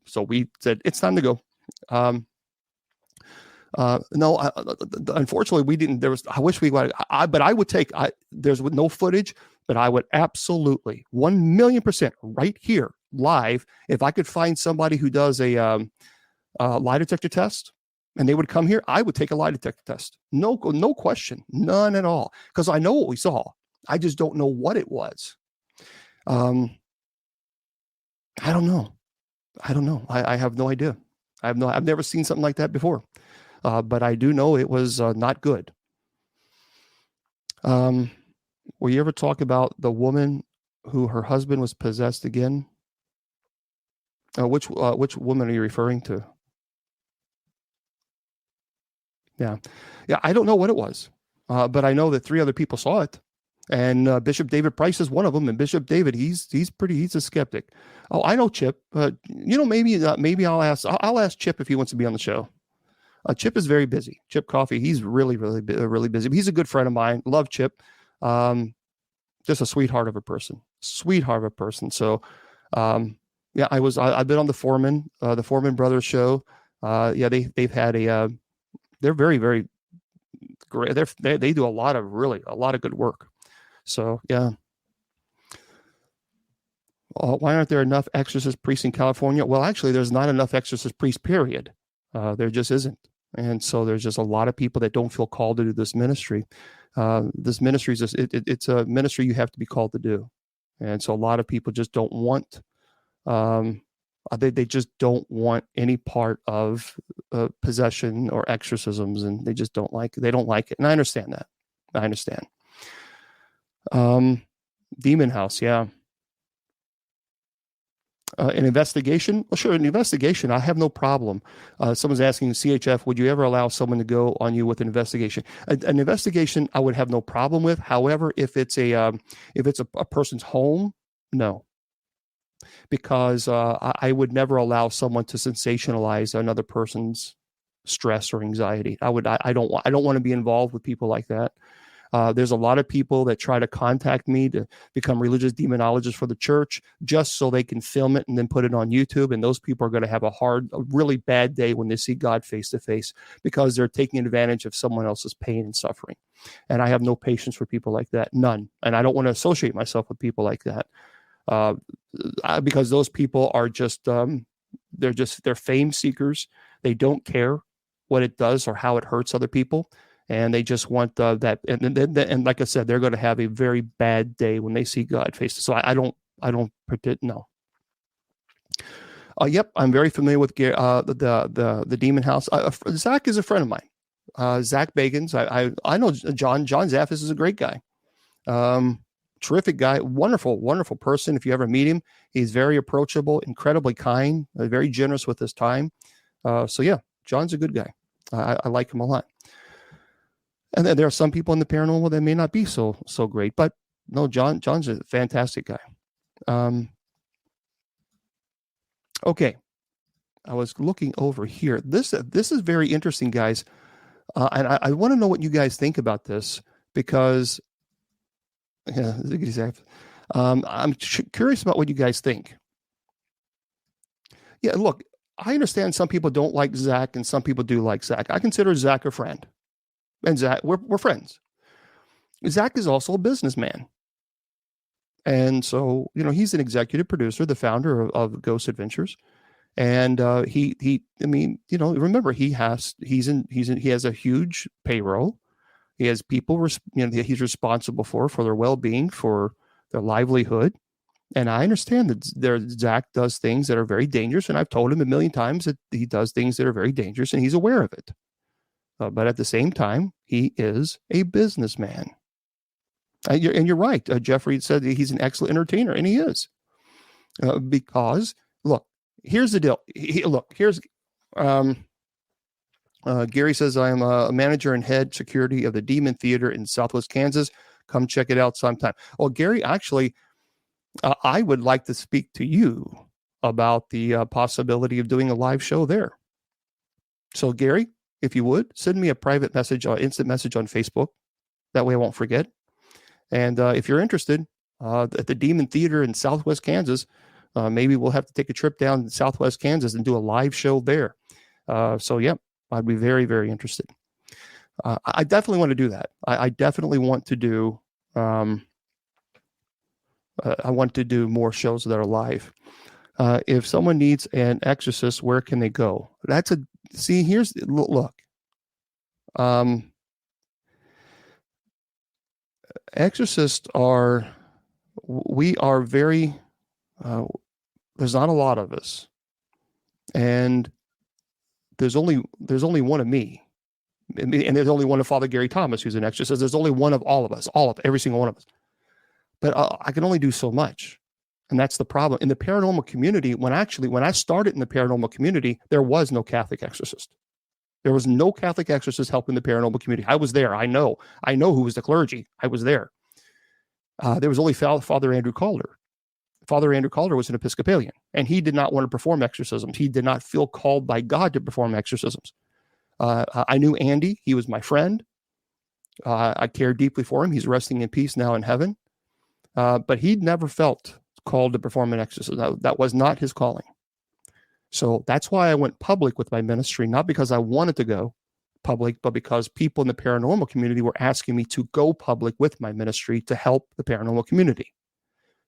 [SPEAKER 1] So we said, it's time to go. No, unfortunately we didn't. I wish we would, but I would take, there's no footage, but I would absolutely 1,000,000% right here live. If I could find somebody who does a lie detector test and they would come here, I would take a lie detector test. No question, none at all. Because I know what we saw. I just don't know what it was. I don't know. I have no idea. I've never seen something like that before. But I do know it was not good. Will you ever talk about the woman who her husband was possessed again? Which woman are you referring to? Yeah. I don't know what it was, but I know that 3 other people saw it, and Bishop David Price is one of them. And Bishop David, he's a skeptic. Oh, I know Chip. Maybe I'll ask Chip if he wants to be on the show. Chip is very busy. Chip Coffee, he's really busy. He's a good friend of mine. Love Chip. Just a sweetheart of a person. So, yeah, I've been on the Foreman Brothers show. Yeah, they've had they're very, very great. They do a lot of good work. So yeah. Why aren't there enough exorcist priests in California? Well, actually, there's not enough exorcist priests, period. There just isn't. And so there's just a lot of people that don't feel called to do this ministry. This ministry is just, it's a ministry you have to be called to do. And so a lot of people just don't want, they just don't want any part of possession or exorcisms, and they just don't like it. And I understand that. I understand. Demon House, yeah. An investigation? Well, sure, an investigation. I have no problem. Someone's asking CHF, would you ever allow someone to go on you with an investigation? An investigation, I would have no problem with. However, if it's a person's home, no, because I would never allow someone to sensationalize another person's stress or anxiety. I don't want to be involved with people like that. There's a lot of people that try to contact me to become religious demonologists for the church just so they can film it and then put it on YouTube. And those people are going to have a really bad day when they see God face to face, because they're taking advantage of someone else's pain and suffering. And I have no patience for people like that, none. And I don't want to associate myself with people like that, because those people are just, they're fame seekers. They don't care what it does or how it hurts other people. And they just want that, and like I said, they're going to have a very bad day when they see God face. So I don't predict. No. Yep, I'm very familiar with the Demon House. Zach is a friend of mine. Zach Bagans. I know John. John Zaffis is a great guy. Terrific guy. Wonderful person. If you ever meet him, he's very approachable, incredibly kind, very generous with his time. So yeah, John's a good guy. I like him a lot. And then there are some people in the paranormal that may not be so great, but no, John's a fantastic guy. Okay, I was looking over here. This is very interesting, guys, and I want to know what you guys think about this, because I'm curious about what you guys think. Yeah, look, I understand some people don't like Zach and some people do like Zach. I consider Zach a friend. And Zach, we're friends. Zach is also a businessman. And so, he's an executive producer, the founder of Ghost Adventures. And remember, he has a huge payroll. He has people, he's responsible for their well-being, for their livelihood. And I understand that Zach does things that are very dangerous. And I've told him a million times that he does things that are very dangerous, and he's aware of it. But at the same time, he is a businessman. And you're right. Jeffrey said that he's an excellent entertainer, and he is. Because, look, here's the deal. Gary says, I am a manager and head security of the Demon Theater in Southwest Kansas. Come check it out sometime. Well, Gary, actually, I would like to speak to you about the possibility of doing a live show there. So, Gary, if you would, send me a private message or instant message on Facebook. That way I won't forget. And if you're interested, at the Demon Theater in Southwest Kansas, maybe we'll have to take a trip down to Southwest Kansas and do a live show there. So, yeah, I'd be very, very interested. I definitely want to do that. I definitely want to do, I want to do more shows that are live. If someone needs an exorcist, where can they go? Look. Exorcists we are very, there's not a lot of us. And there's only one of me. And there's only one of Father Gary Thomas, who's an exorcist. There's only one of all of us, every single one of us. But I can only do so much. And that's the problem. In the paranormal community, when I started in the paranormal community, there was no Catholic exorcist. There was no Catholic exorcist helping the paranormal community. I was there. I know who was the clergy. I was there. There was only Father Andrew Calder. Father Andrew Calder was an Episcopalian, and he did not want to perform exorcisms. He did not feel called by God to perform exorcisms. I knew Andy. He was my friend. I cared deeply for him. He's resting in peace now in heaven. But he'd never felt called to perform an exorcism. That was not his calling. So that's why I went public with my ministry, not because I wanted to go public, but because people in the paranormal community were asking me to go public with my ministry to help the paranormal community.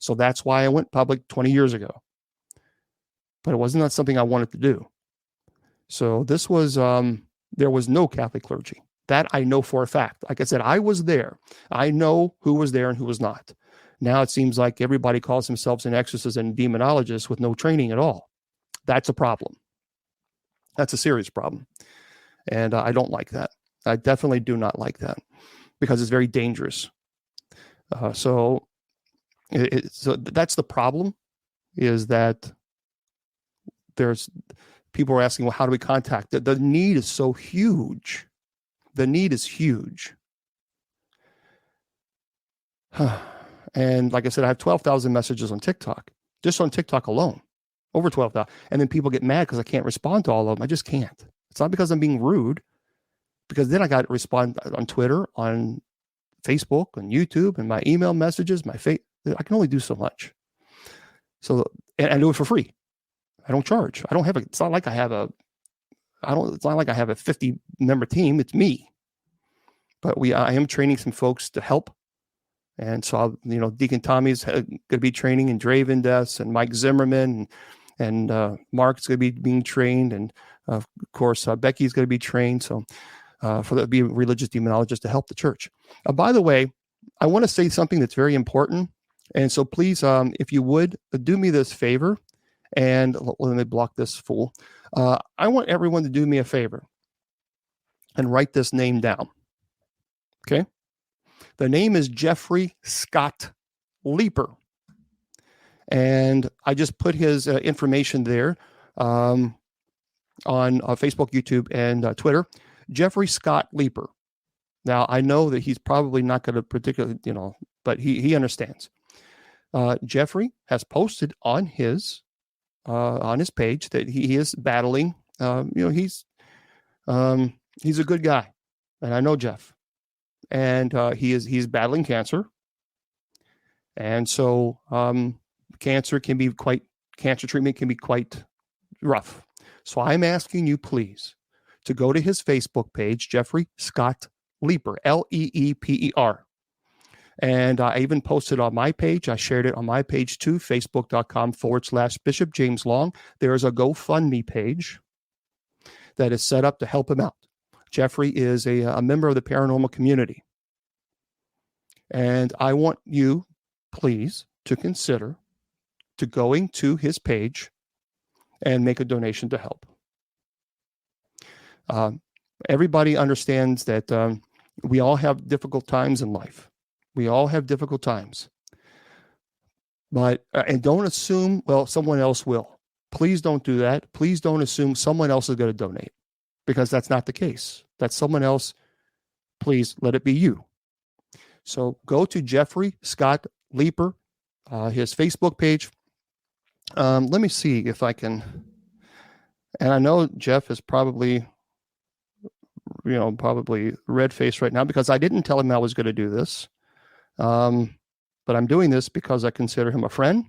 [SPEAKER 1] So that's why I went public 20 years ago. But it wasn't something I wanted to do. So this was, there was no Catholic clergy. That I know for a fact. Like I said, I was there. I know who was there and who was not. Now it seems like everybody calls themselves an exorcist and demonologist with no training at all. That's a problem. That's a serious problem. And I don't like that. I definitely do not like that because it's very dangerous. So that's the problem, is that there's people are asking, well, how do we contact? The need is so huge. The need is huge. And like I said, I have 12,000 messages on TikTok, just on TikTok alone, over 12,000. And then people get mad because I can't respond to all of them. I just can't. It's not because I'm being rude, because then I got to respond on Twitter, on Facebook, on YouTube, and my email messages, I can only do so much. So, and I do it for free. I don't charge. It's not like I have a 50 member team. It's me. But I am training some folks to help. And so, Deacon Tommy's going to be training, and Dre Vindes and Mike Zimmerman and Mark's going to be being trained. And of course, Becky's going to be trained. So for the be a religious demonologist to help the church. By the way, I want to say something that's very important. And so please, if you would, do me this favor. And let me block this fool. I want everyone to do me a favor and write this name down. Okay? The name is Jeffrey Scott Leeper. And I just put his information there on Facebook, YouTube, and Twitter. Jeffrey Scott Leeper. Now, I know that he's probably not going to particularly, but he understands. Jeffrey has posted on his page that he is battling. He's a good guy, and I know Jeff, and he's battling cancer, and so cancer treatment can be quite rough. So I'm asking you, please, to go to his Facebook page, Jeffrey Scott Leeper, Leeper. And I even posted on my page. I shared it on my page too, facebook.com/Bishop James Long. There is a GoFundMe page that is set up to help him out. Jeffrey is a member of the paranormal community. And I want you, please, to consider to going to his page and make a donation to help. Everybody understands that we all have difficult times in life. We all have difficult times. But, and don't assume, well, someone else will. Please don't do that. Please don't assume someone else is going to donate, because that's not the case. That's someone else. Please let it be you. So go to Jeffrey Scott Leeper, his Facebook page. Let me see if I can. And I know Jeff is probably red-faced right now, because I didn't tell him I was going to do this. But I'm doing this because I consider him a friend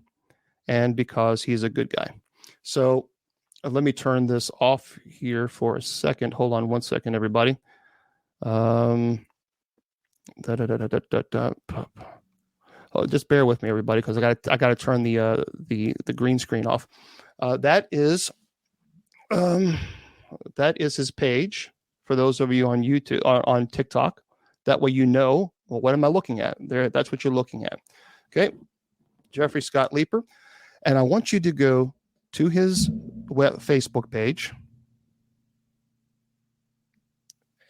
[SPEAKER 1] and because he's a good guy. So let me turn this off here for a second. Hold on one second, everybody. Oh, just bear with me, everybody, because I got to turn the green screen off. That is his page for those of you on YouTube, on TikTok. That way, well, what am I looking at? There, that's what you're looking at. Okay, Jeffrey Scott Leeper. And I want you to go to his Facebook page.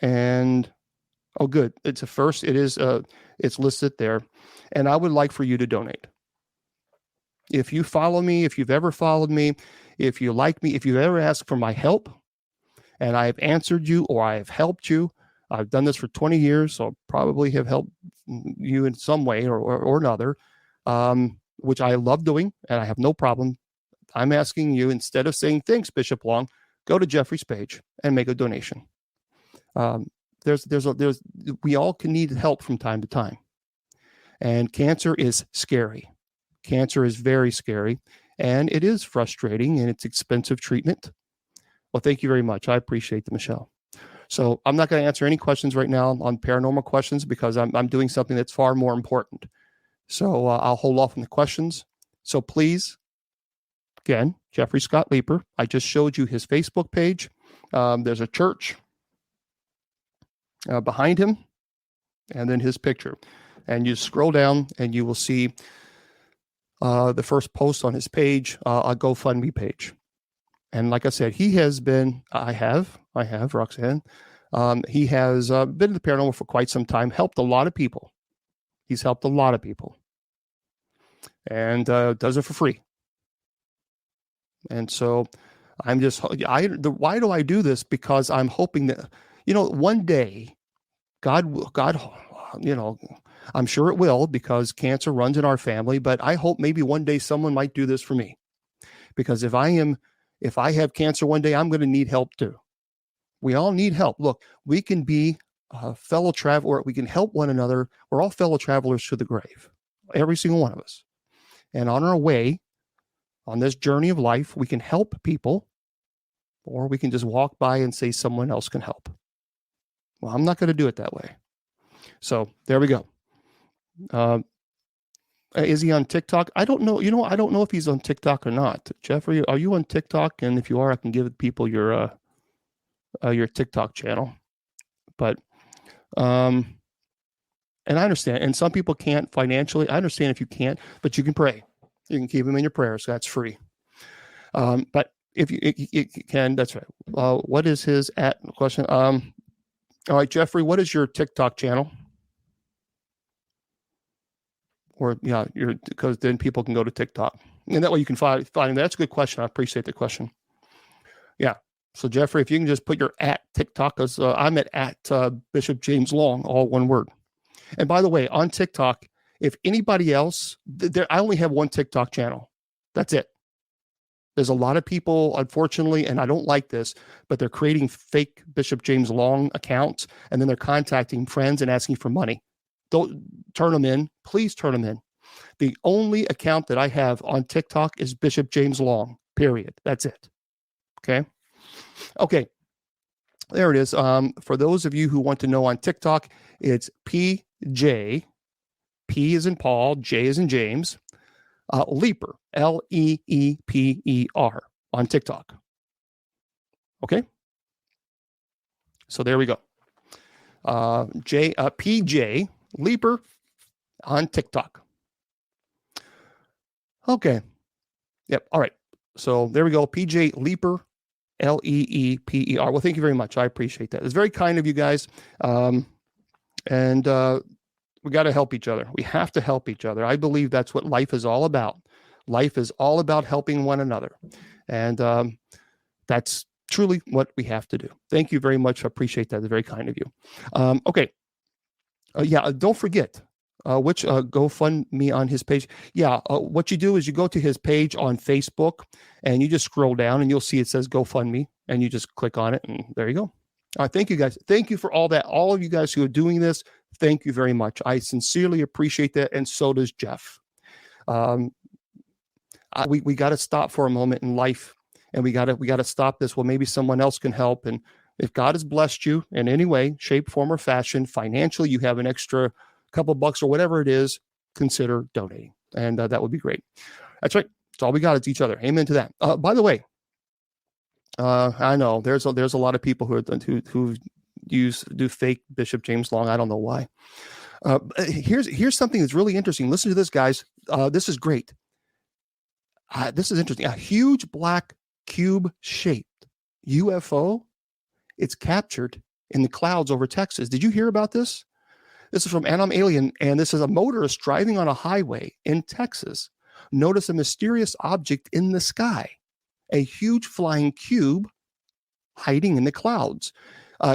[SPEAKER 1] And, oh, good. It's listed there. And I would like for you to donate. If you follow me, if you've ever followed me, if you like me, if you've ever asked for my help, and I have answered you or I have helped you, I've done this for 20 years, so I probably have helped you in some way or another, which I love doing, and I have no problem. I'm asking you, instead of saying thanks, Bishop Long, go to Jeffrey's page and make a donation. We all can need help from time to time. And cancer is scary. Cancer is very scary, and it is frustrating, and it's expensive treatment. Well, thank you very much. I appreciate the Michelle. So I'm not going to answer any questions right now on paranormal questions, because I'm doing something that's far more important. So I'll hold off on the questions. So please, again, Jeffrey Scott Leeper. I just showed you his Facebook page. There's a church behind him, and then his picture. And you scroll down, and you will see the first post on his page, a GoFundMe page. And like I said, he has been, I have, Roxanne. He has been in the paranormal for quite some time, helped a lot of people. He's helped a lot of people. And does it for free. And so I'm just, why do I do this? Because I'm hoping that, one day, God, I'm sure it will, because cancer runs in our family, but I hope maybe one day someone might do this for me. Because if I have cancer one day, I'm going to need help too. We all need help. Look, we can be fellow traveler. We can help one another. We're all fellow travelers to the grave, every single one of us. And on our way, on this journey of life, we can help people, or we can just walk by and say someone else can help. Well, I'm not going to do it that way. So there we go. Is he on TikTok? I don't know. I don't know if he's on TikTok or not. Jeffrey, are you on TikTok? And if you are, I can give people your TikTok channel. But, and I understand. And some people can't financially. I understand if you can't, but you can pray. You can keep him in your prayers. That's free. But if you can, that's right. What is his question? All right, Jeffrey, what is your TikTok channel? Or because then people can go to TikTok, and that way you can find him. That's a good question. I appreciate the question. Yeah. So Jeffrey, if you can just put your @TikTok, because I'm at Bishop James Long, all one word. And by the way, on TikTok, if anybody else, I only have one TikTok channel. That's it. There's a lot of people, unfortunately, and I don't like this, but they're creating fake Bishop James Long accounts, and then they're contacting friends and asking for money. Don't turn them in. Please turn them in. The only account that I have on TikTok is Bishop James Long, period. That's it. Okay. Okay. There it is. For those of you who want to know on TikTok, it's PJ. P is in Paul, J is in James, Leeper, Leeper on TikTok. Okay. So there we go. PJ Leeper on TikTok. Okay. Yep. All right. So there we go. PJ Leeper, Leeper. Well, thank you very much. I appreciate that. It's very kind of you guys. And we got to help each other. We have to help each other. I believe that's what life is all about. Life is all about helping one another. And that's truly what we have to do. Thank you very much. I appreciate that. It's very kind of you. Okay. Don't forget which GoFundMe on his page. What you do is you go to his page on Facebook and you just scroll down and you'll see it says GoFundMe, and you just click on it, and there you go. All right, thank you guys. Thank you for all that. All of you guys who are doing this, thank you very much. I sincerely appreciate that, and so does Jeff. We got to stop for a moment in life, and we got to stop this. Well, maybe someone else can help, and if God has blessed you in any way, shape, form, or fashion, financially, you have an extra couple bucks or whatever it is, consider donating, and that would be great. That's right. That's all we got. It's each other. Amen to that. By the way, I know there's a lot of people who do fake Bishop James Long. I don't know why. Here's something that's really interesting. Listen to this, guys. This is great. This is interesting. A huge black cube-shaped UFO. It's captured in the clouds over Texas. Did you hear about this? This is from Anom Alien, and this is a motorist driving on a highway in Texas. Notice a mysterious object in the sky. A huge flying cube hiding in the clouds.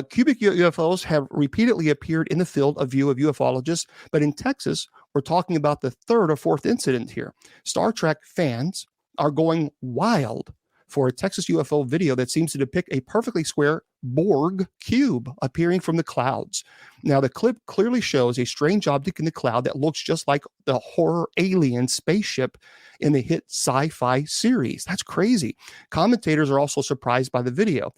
[SPEAKER 1] Cubic UFOs have repeatedly appeared in the field of view of ufologists, but in Texas, we're talking about the third or fourth incident here. Star Trek fans are going wild for a Texas UFO video that seems to depict a perfectly square Borg cube appearing from the clouds. Now, the clip clearly shows a strange object in the cloud that looks just like the horror alien spaceship in the hit sci-fi series. That's crazy. Commentators are also surprised by the video.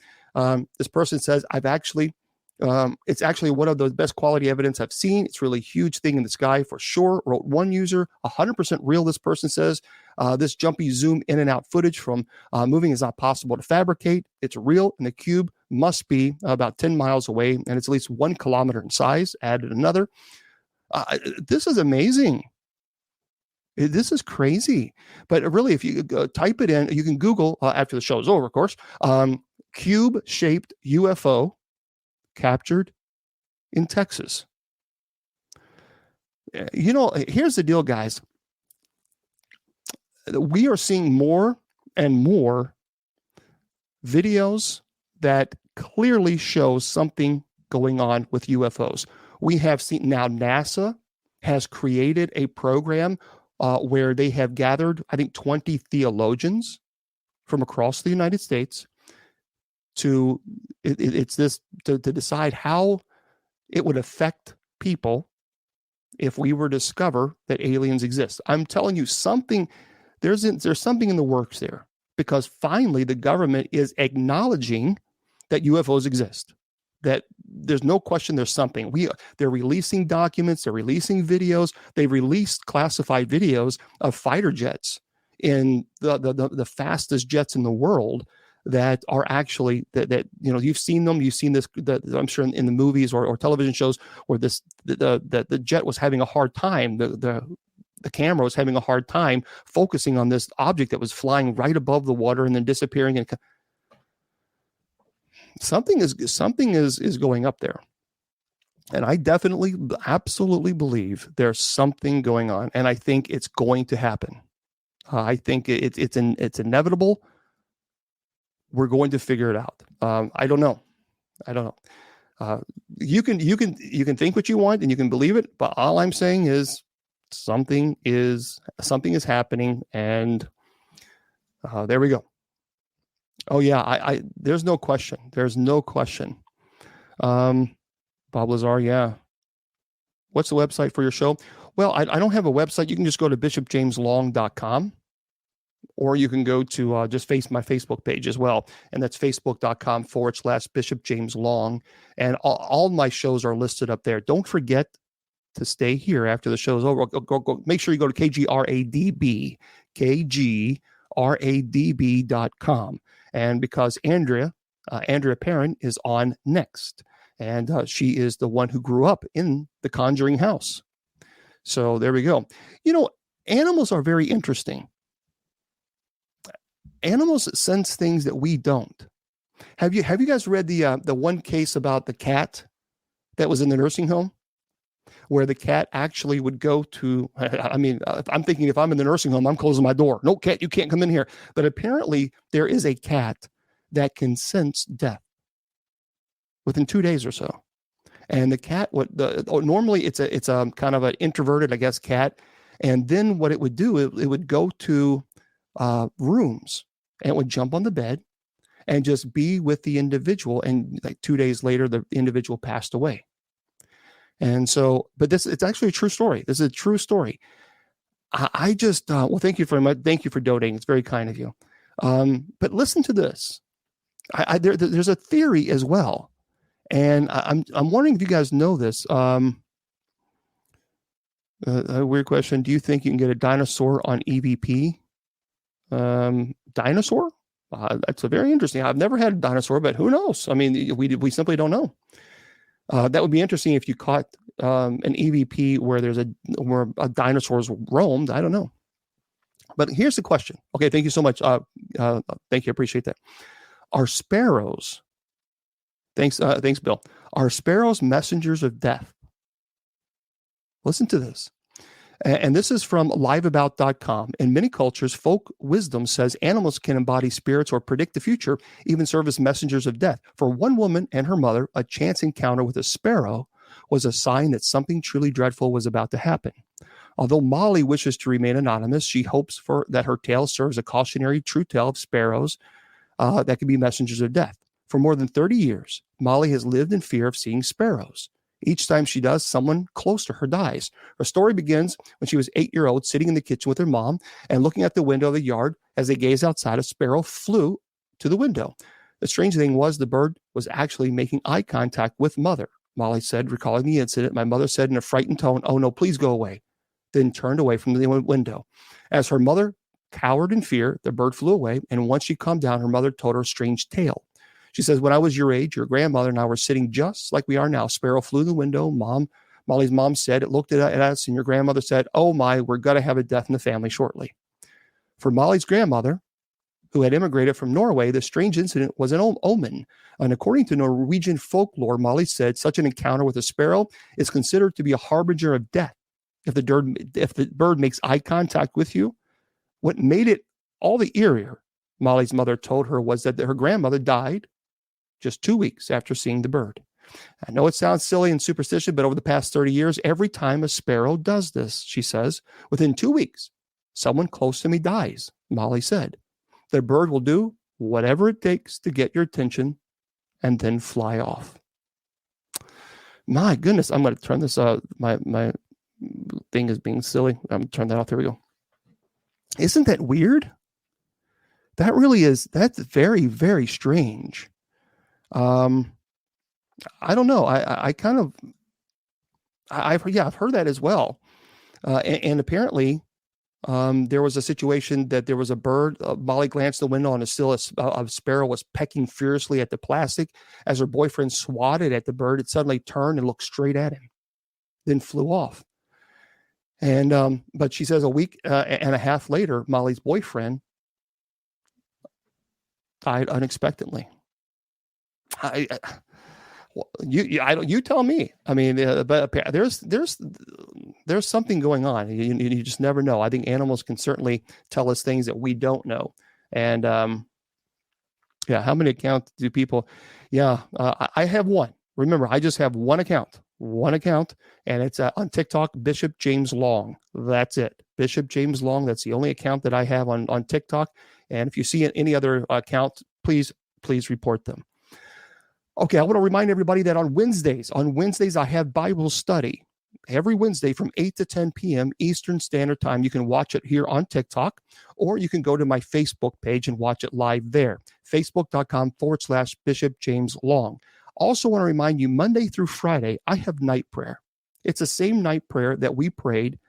[SPEAKER 1] This person says, I've actually It's actually one of the best quality evidence I've seen. It's really a huge thing in the sky for sure, wrote one user. 100% real, this person says. This jumpy zoom in and out footage from moving is not possible to fabricate. It's real, and the cube must be about 10 miles away, and it's at least 1 kilometer in size. Added another. This is amazing. This is crazy. But really, if you type it in, you can Google after the show is over, of course, cube-shaped UFO captured in Texas. Here's the deal, guys. We are seeing more and more videos that clearly show something going on with UFOs. We have seen now NASA has created a program where they have gathered, I think, 20 theologians from across the United States to decide how it would affect people if we were to discover that aliens exist. I'm telling you, there's something in the works there, because finally the government is acknowledging that UFOs exist. That there's no question there's something. They're releasing documents, they're releasing videos, they've released classified videos of fighter jets in the fastest jets in the world that are actually that you've seen them. You've seen this. I'm sure in the movies or television shows where the jet was having a hard time. The camera was having a hard time focusing on this object that was flying right above the water and then disappearing. And something is going up there, and I definitely, absolutely believe there's something going on, and I think it's going to happen. I think it's inevitable. We're going to figure it out. I don't know. You can think what you want and you can believe it, but all I'm saying is something is happening, and there we go. Oh yeah, there's no question. There's no question. Bob Lazar, yeah. What's the website for your show? Well, I don't have a website. You can just go to bishopjameslong.com, or you can go to just my Facebook page as well. And that's facebook.com/Bishop James Long. And all my shows are listed up there. Don't forget to stay here after the show is over. Go, make sure you go to KGRADB.com. And because Andrea Perrin is on next, and she is the one who grew up in the Conjuring house. So there we go. Animals are very interesting. Animals sense things that we don't. Have you guys read the one case about the cat that was in the nursing home, where the cat actually would go to? I mean, I'm thinking if I'm in the nursing home, I'm closing my door. No, cat, you can't come in here. But apparently, there is a cat that can sense death within 2 days or so. And the cat normally it's a kind of an introverted, I guess, cat. And then what it would do, it would go to rooms, and it would jump on the bed and just be with the individual. And like 2 days later, the individual passed away. And so, but it's actually a true story. This is a true story. I just, well, thank you very much. Thank you for donating. It's very kind of you. But listen to this. There's a theory as well. And I'm wondering if you guys know this. A weird question. Do you think you can get a dinosaur on EVP? Dinosaur? That's a very interesting. I've never had a dinosaur, but who knows? I mean, we simply don't know. That would be interesting if you caught an EVP where where a dinosaurs roamed. I don't know. But here's the question. Okay, thank you so much. Thank you. Appreciate that. Are sparrows? Thanks, Bill. Are sparrows messengers of death? Listen to this. And this is from liveabout.com. In many cultures, folk wisdom says animals can embody spirits or predict the future, even serve as messengers of death. For one woman and her mother, a chance encounter with a sparrow was a sign that something truly dreadful was about to happen. Although Molly wishes to remain anonymous, she hopes that her tale serves a cautionary true tale of sparrows that can be messengers of death. For more than 30 years, Molly has lived in fear of seeing sparrows. Each time she does, someone close to her dies. Her story begins when she was 8-year-old, sitting in the kitchen with her mom and looking out the window of the yard. As they gazed outside, a sparrow flew to the window. The strange thing was the bird was actually making eye contact with mother. Molly said, recalling the incident, my mother said in a frightened tone, "Oh no, please go away," then turned away from the window. As her mother cowered in fear, the bird flew away, and once she calmed down, her mother told her a strange tale. She says, "When I was your age, your grandmother and I were sitting just like we are now. Sparrow flew in the window. Molly's mom said, it looked at us, and your grandmother said, 'Oh my, we're going to have a death in the family shortly.'" For Molly's grandmother, who had immigrated from Norway, the strange incident was an omen. And according to Norwegian folklore, Molly said such an encounter with a sparrow is considered to be a harbinger of death. If the bird makes eye contact with you, what made it all the eerier, Molly's mother told her, was that her grandmother died just 2 weeks after seeing the bird. I know it sounds silly and superstitious, but over the past 30 years, every time a sparrow does this, she says, within 2 weeks, someone close to me dies, Molly said. The bird will do whatever it takes to get your attention and then fly off. My goodness, I'm going to turn this, my thing is being silly. I'm going to turn that off. There we go. Isn't that weird? That really is, that's very, very strange. I don't know. I've heard that as well. And apparently, there was a situation that there was a bird. Molly glanced the window and a sparrow was pecking furiously at the plastic. As her boyfriend swatted at the bird, it suddenly turned and looked straight at him, then flew off. And but she says a week and a half later, Molly's boyfriend died unexpectedly. You tell me. I mean, but there's something going on. You just never know. I think animals can certainly tell us things that we don't know. And how many accounts do people? I have one. Remember, I just have one account, and it's on TikTok, Bishop James Long. That's it, Bishop James Long. That's the only account that I have on TikTok. And if you see any other account, please report them. Okay, I want to remind everybody that on Wednesdays, I have Bible study every Wednesday from 8 to 10 p.m. Eastern Standard Time. You can watch it here on TikTok, or you can go to my Facebook page and watch it live there, facebook.com/Bishop James Long. Also want to remind you, Monday through Friday, I have night prayer. It's the same night prayer that we prayed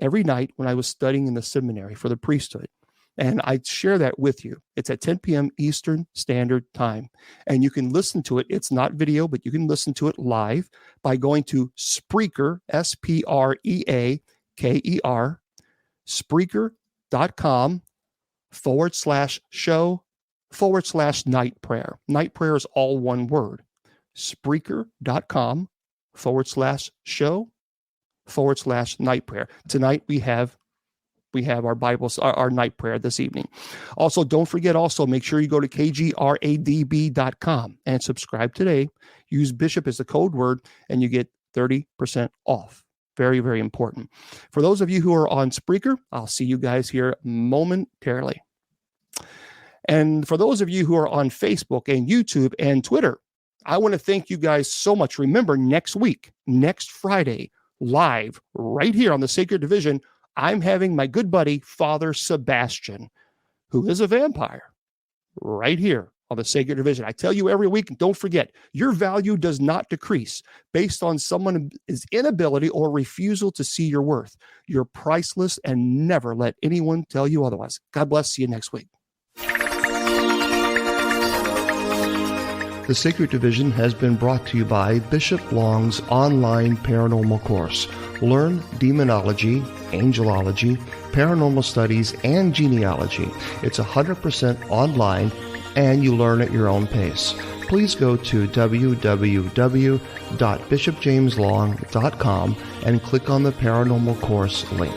[SPEAKER 1] every night when I was studying in the seminary for the priesthood. And I share that with you. It's at 10 p.m. Eastern Standard Time. And you can listen to it. It's not video, but you can listen to it live by going to Spreaker, Spreaker, Spreaker.com/show/night prayer. Night prayer is all one word. Spreaker.com/show/night prayer. Tonight we have our Bibles, our night prayer this evening. Also, don't forget, make sure you go to kgradb.com and subscribe today. Use Bishop as the code word and you get 30% off. Very, very important. For those of you who are on Spreaker, I'll see you guys here momentarily. And for those of you who are on Facebook and YouTube and Twitter, I want to thank you guys so much. Remember, next Friday, live right here on the Sacred Division, I'm having my good buddy, Father Sebastian, who is a vampire, right here on the Sacred Division. I tell you every week, don't forget, your value does not decrease based on someone's inability or refusal to see your worth. You're priceless, and never let anyone tell you otherwise. God bless. See you next week. The Sacred Division has been brought to you by Bishop Long's online paranormal course. Learn demonology, angelology, paranormal studies, and genealogy. It's 100% online, and you learn at your own pace. Please go to www.bishopjameslong.com and click on the paranormal course link.